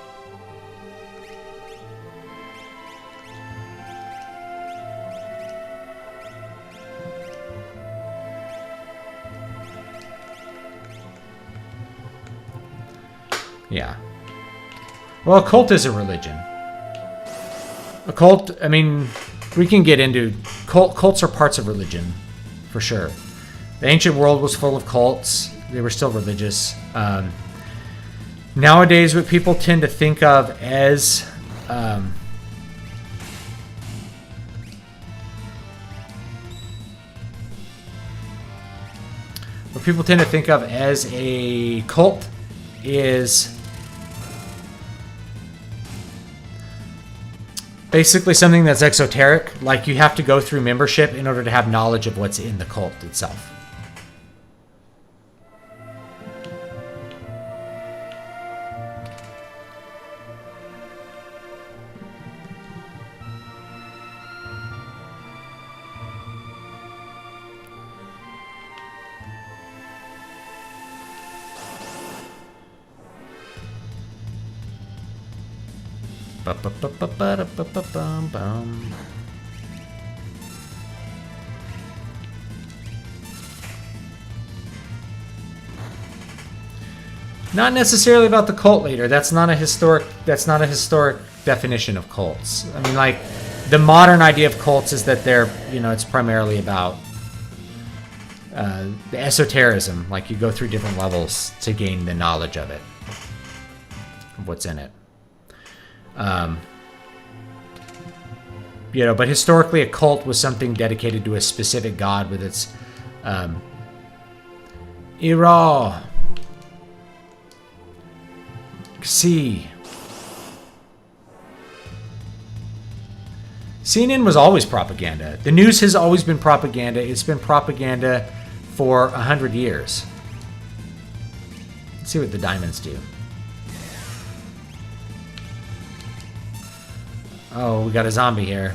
Yeah. Well, a cult is a religion. A cult, I mean, we can get into cults are parts of religion, for sure. The ancient world was full of cults. They were still religious. Nowadays, what people tend to think of as a cult is basically something that's exoteric, like you have to go through membership in order to have knowledge of what's in the cult itself. Not necessarily about the cult leader. That's not a historic definition of cults. I mean, like, the modern idea of cults is that they're, you know, it's primarily about the esotericism. Like, you go through different levels to gain the knowledge of it, of what's in it. You know, but historically a cult was something dedicated to a specific god with its Ira, Xi. CNN was always propaganda. The news has always been propaganda. It's been propaganda for 100 years. Let's see what the diamonds do. Oh, we got a zombie here.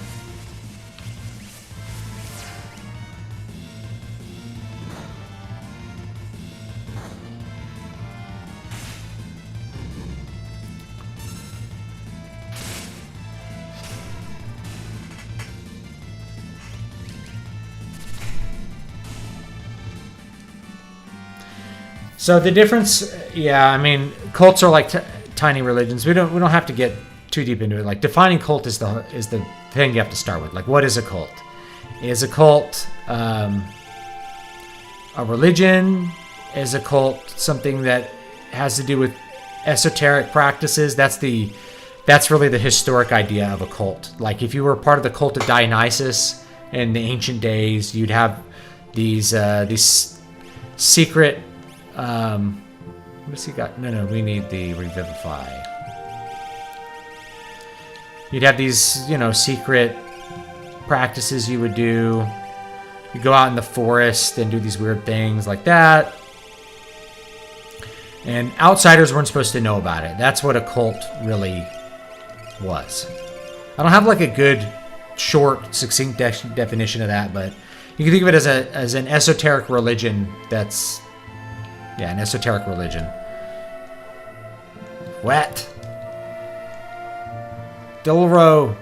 So the difference, Yeah, I mean, cults are like tiny religions. We don't have to get too deep into it. Like, defining cult is the thing you have to start with. Like, what is a cult? Is a cult a religion? Is a cult something that has to do with esoteric practices? That's really the historic idea of a cult. Like, if you were part of the cult of Dionysus in the ancient days, you'd have these secret. What's he got? No, we need the revivify. You'd have these, secret practices you would do. You go out in the forest and do these weird things like that. And outsiders weren't supposed to know about it. That's what a cult really was. I don't have like a good, short, succinct definition of that, but you can think of it as an esoteric religion that's... Yeah, an esoteric religion. Wet. Dilro.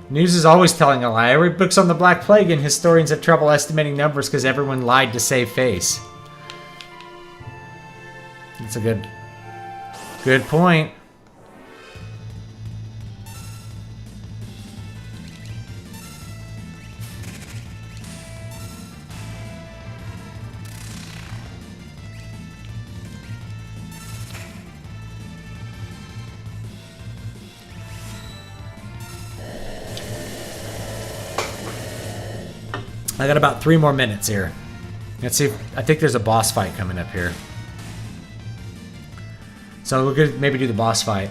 News is always telling a lie. I read books on the Black Plague and historians have trouble estimating numbers because everyone lied to save face. That's a good point. I got about 3 more minutes here. Let's see. I think there's a boss fight coming up here. So we're gonna maybe do the boss fight.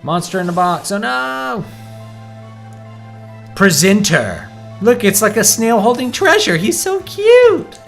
Monster in the box. Oh no! Presenter. Look, it's like a snail holding treasure. He's so cute.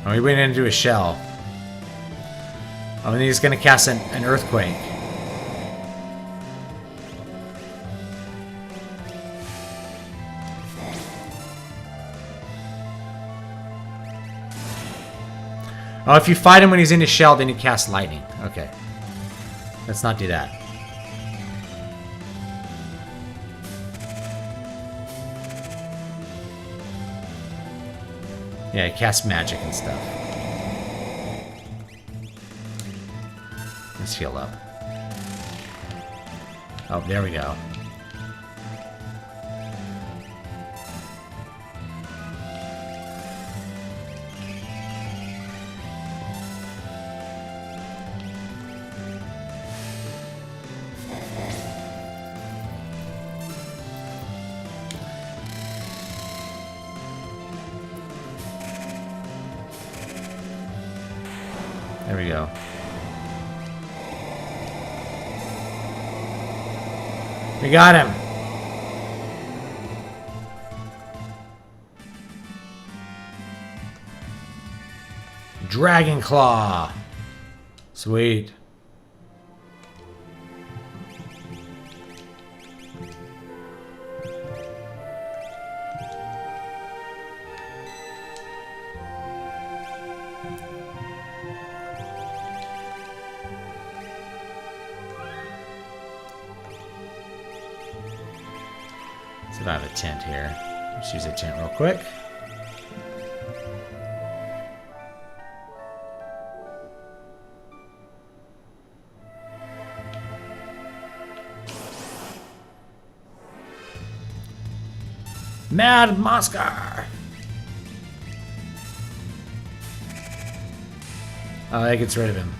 Oh, he went into a shell. Oh, and he's going to cast an earthquake. Oh, if you fight him when he's in his shell, then you cast lightning. Okay. Let's not do that. Yeah, he casts magic and stuff. Let's heal up. Oh, there we go. There we go. We got him. Dragon Claw. Sweet. I have a tent here. Let's use a tent real quick. Mad Moscar! Oh, that gets rid of him.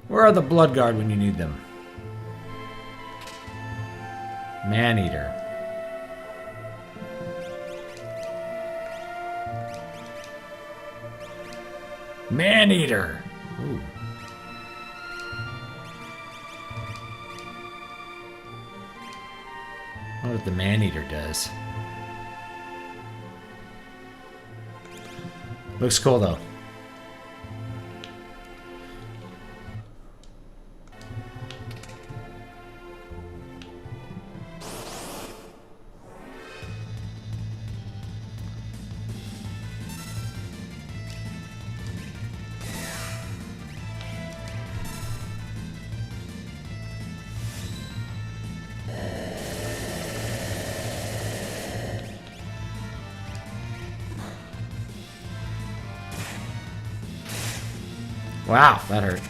Where are the Blood Guard when you need them? Maneater. Maneater! Ooh. I wonder what the Maneater does. Looks cool though. Wow, that hurt.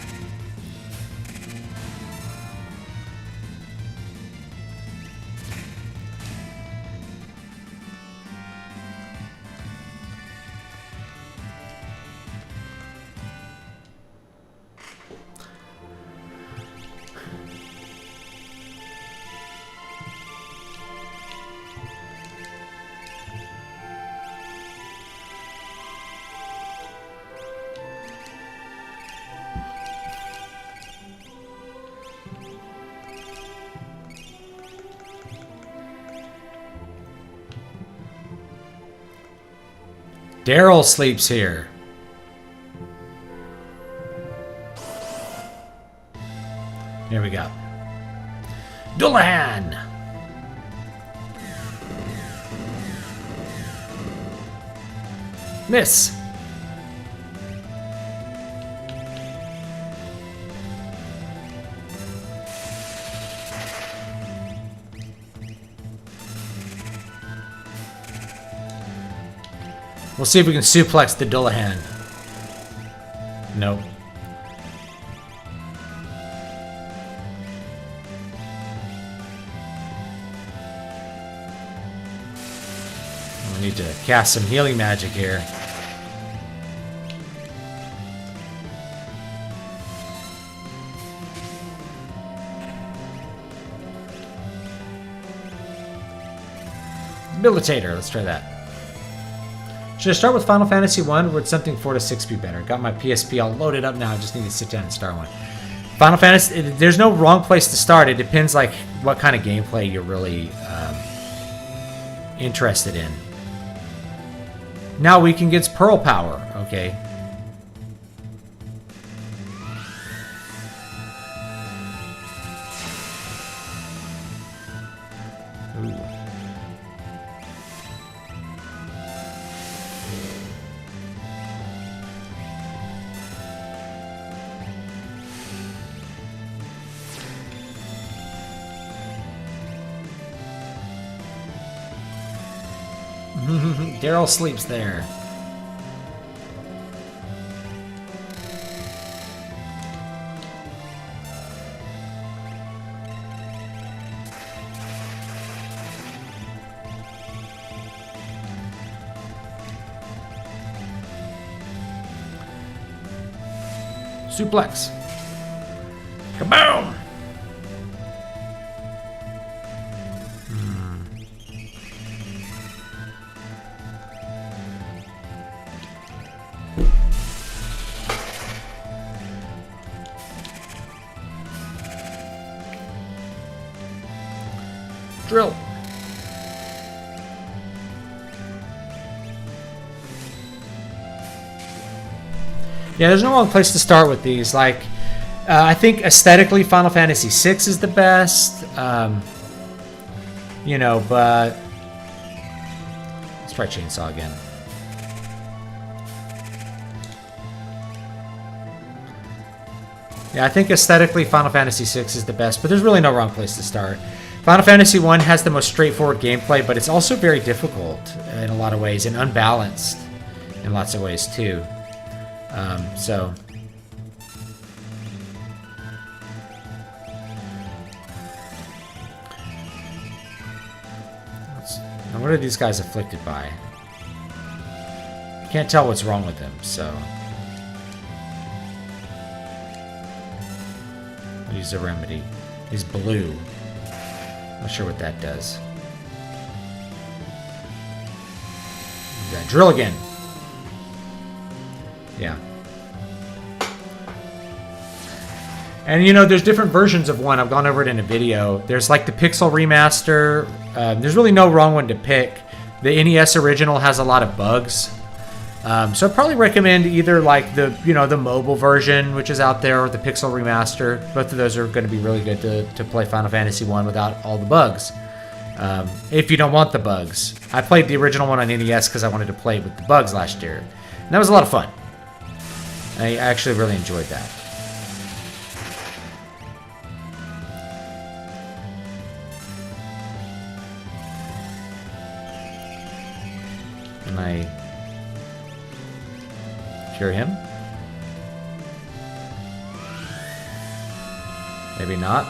Daryl sleeps here. Here we go. Dullahan! Miss! We'll see if we can suplex the Dullahan. Nope. We need to cast some healing magic here. Debilitator, let's try that. Should I start with Final Fantasy 1 or would something 4 to 6 be better? Got my PSP all loaded up now, I just need to sit down and start one. Final Fantasy, there's no wrong place to start. It depends like what kind of gameplay you're really interested in. Now Weaken gets Pearl Power, okay. Daryl sleeps there. Suplex. Kaboom! Drill. Yeah, there's no wrong place to start with these. Like, I think aesthetically, Final Fantasy VI is the best. You know, but try chainsaw again. Yeah, I think aesthetically Final Fantasy VI is the best, but there's really no wrong place to start. Final Fantasy I has the most straightforward gameplay, but it's also very difficult in a lot of ways and unbalanced in lots of ways too. So now what are these guys afflicted by? I can't tell what's wrong with them, so I'll use a remedy. He's blue. Not sure what that does. Drill again. Yeah. And you know, there's different versions of one. I've gone over it in a video. There's like the Pixel Remaster. There's really no wrong one to pick. The NES original has a lot of bugs. So I'd probably recommend either like the mobile version, which is out there, or the Pixel Remaster. Both of those are going to be really good to play Final Fantasy I without all the bugs. If you don't want the bugs. I played the original one on NES because I wanted to play with the bugs last year. And that was a lot of fun. I actually really enjoyed that. Can I cure him? Maybe not.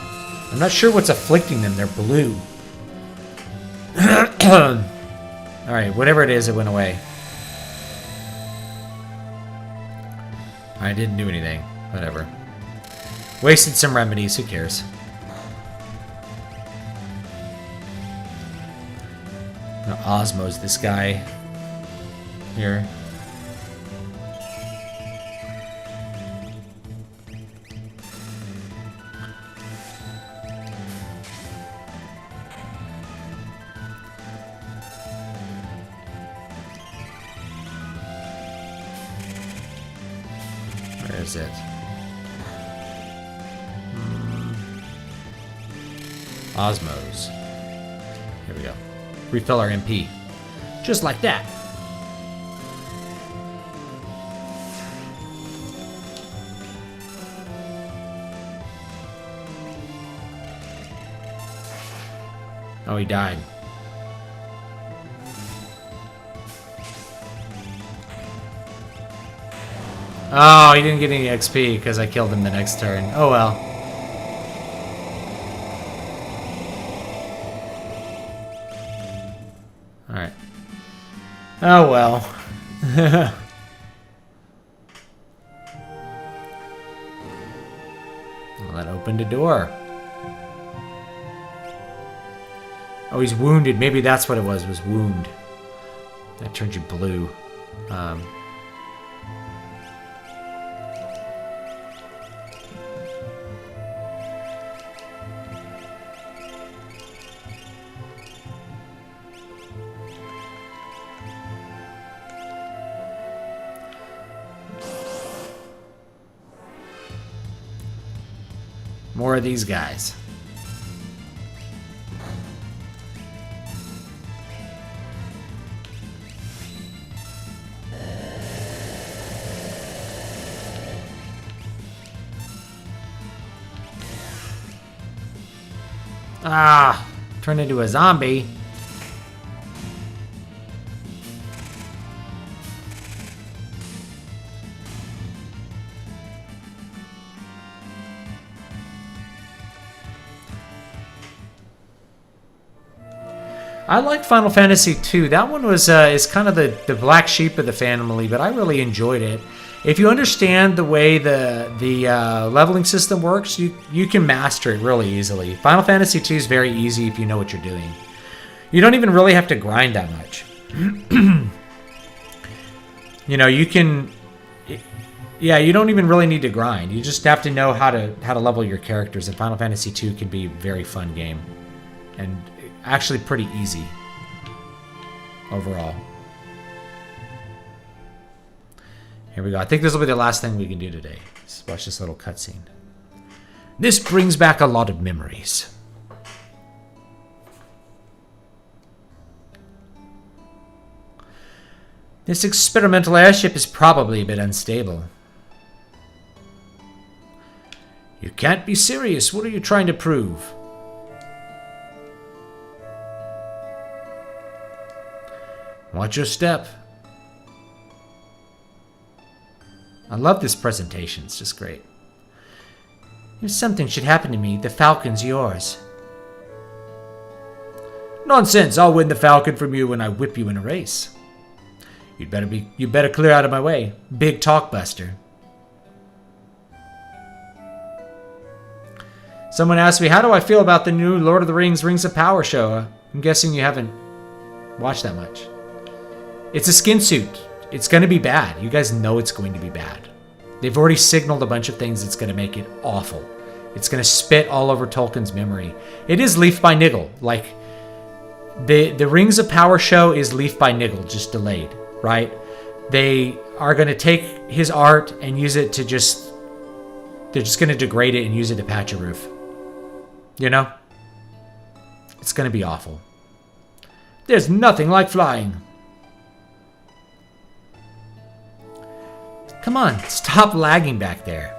I'm not sure what's afflicting them. They're blue. Alright, whatever it is, it went away. I didn't do anything. Whatever. Wasted some remedies. Who cares? I'm gonna Osmos this guy here. Where is it? Osmos. Here we go. Refill our MP. Just like that. Oh, he died. Oh, he didn't get any XP because I killed him the next turn. Oh well. Alright. Oh well. Well, that opened a door. Oh, he's wounded. Maybe that's what it was wound. That turned you blue. More of these guys. Ah, turned into a zombie. I like Final Fantasy II. That one was is kind of the black sheep of the family, but I really enjoyed it. If you understand the way the leveling system works, you can master it really easily. Final Fantasy II is very easy if you know what you're doing. You don't even really have to grind that much. You know, you can. Yeah, you don't even really need to grind. You just have to know how to level your characters. And Final Fantasy II can be a very fun game, and actually pretty easy overall. Here we go. I think this will be the last thing we can do today. Let's watch this little cutscene. This brings back a lot of memories. This experimental airship is probably a bit unstable. You can't be serious. What are you trying to prove? Watch your step. I love this presentation. It's just great. If something should happen to me, the Falcon's yours. Nonsense. I'll win the Falcon from you when I whip you in a race. You better clear out of my way. Big talk buster. Someone asked me, how do I feel about the new Lord of the Rings Rings of Power show? I'm guessing you haven't watched that much. It's a skin suit. It's going to be bad. You guys know it's going to be bad. They've already signaled a bunch of things that's going to make it awful. It's going to spit all over Tolkien's memory. It is Leaf by Niggle. Like, the Rings of Power show is Leaf by Niggle, just delayed, right? They are going to take his art and use it to just... They're just going to degrade it and use it to patch a roof. You know? It's going to be awful. There's nothing like flying. Come on, stop lagging back there.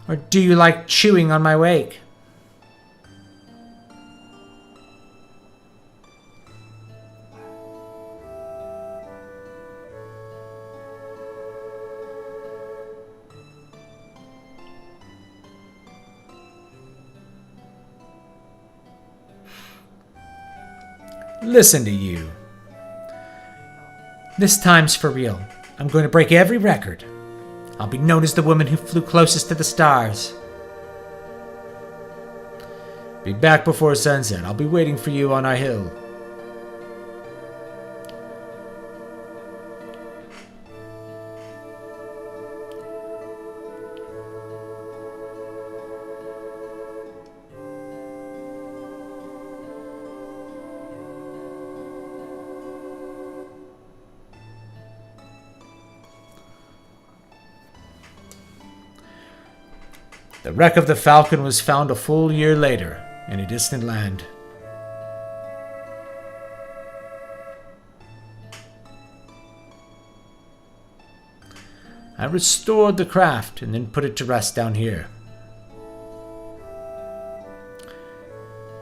Or do you like chewing on my wake? Listen to you. This time's for real. I'm going to break every record. I'll be known as the woman who flew closest to the stars. Be back before sunset. I'll be waiting for you on our hill. The wreck of the Falcon was found a full year later in a distant land. I restored the craft and then put it to rest down here.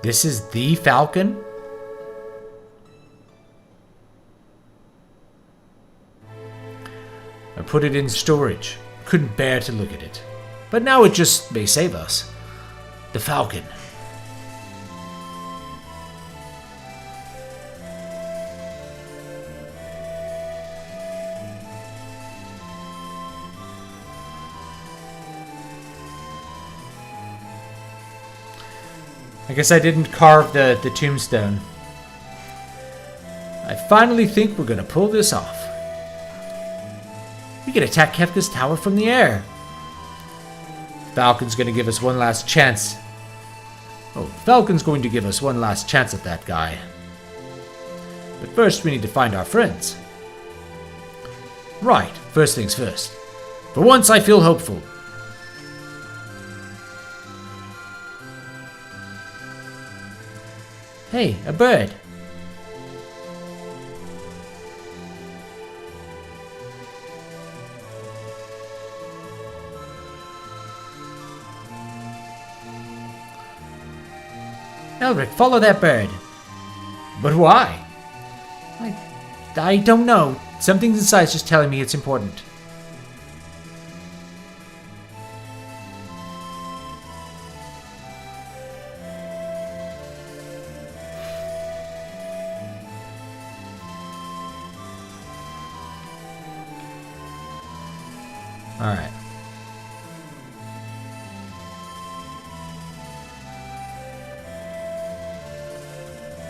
This is the Falcon? I put it in storage. Couldn't bear to look at it. But now it just may save us. The Falcon. I guess I didn't carve the tombstone. I finally think we're gonna pull this off. We can attack Kefka's tower from the air. Falcon's gonna give us one last chance. Oh, Falcon's going to give us one last chance at that guy. But first we need to find our friends. Right, first things first. For once I feel hopeful. Hey, a bird. Elric, follow that bird. But why? I don't know. Something inside's just telling me it's important. Alright.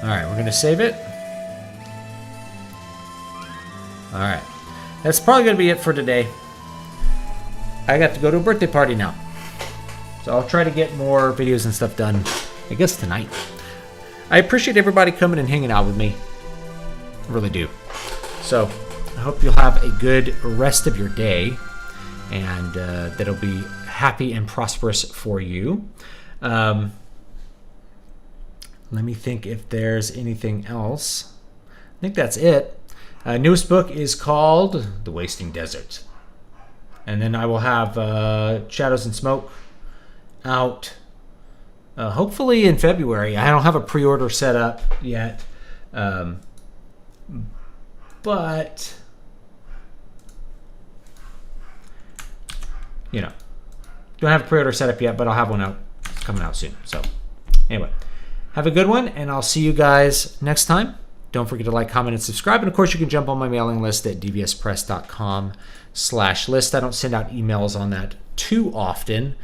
Alright, we're going to save it. Alright. That's probably going to be it for today. I got to go to a birthday party now. So I'll try to get more videos and stuff done, I guess, tonight. I appreciate everybody coming and hanging out with me. I really do. So I hope you'll have a good rest of your day. And that it'll be happy and prosperous for you. Let me think if there's anything else. I think that's it. Newest book is called The Wasting Desert. And then I will have Shadows and Smoke out hopefully in February. I don't have a pre-order set up yet. But, you know, don't have a pre-order set up yet, but I'll have one out. It's coming out soon. So, anyway, have a good one, and I'll see you guys next time. Don't forget to like, comment, and subscribe. And, of course, you can jump on my mailing list at dvspress.com/list. I don't send out emails on that too often,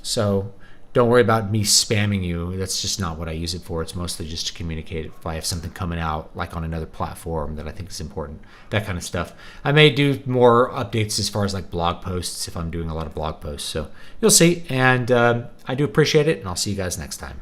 so don't worry about me spamming you. That's just not what I use it for. It's mostly just to communicate if I have something coming out, like on another platform that I think is important, that kind of stuff. I may do more updates as far as like blog posts if I'm doing a lot of blog posts. So you'll see. And I do appreciate it, and I'll see you guys next time.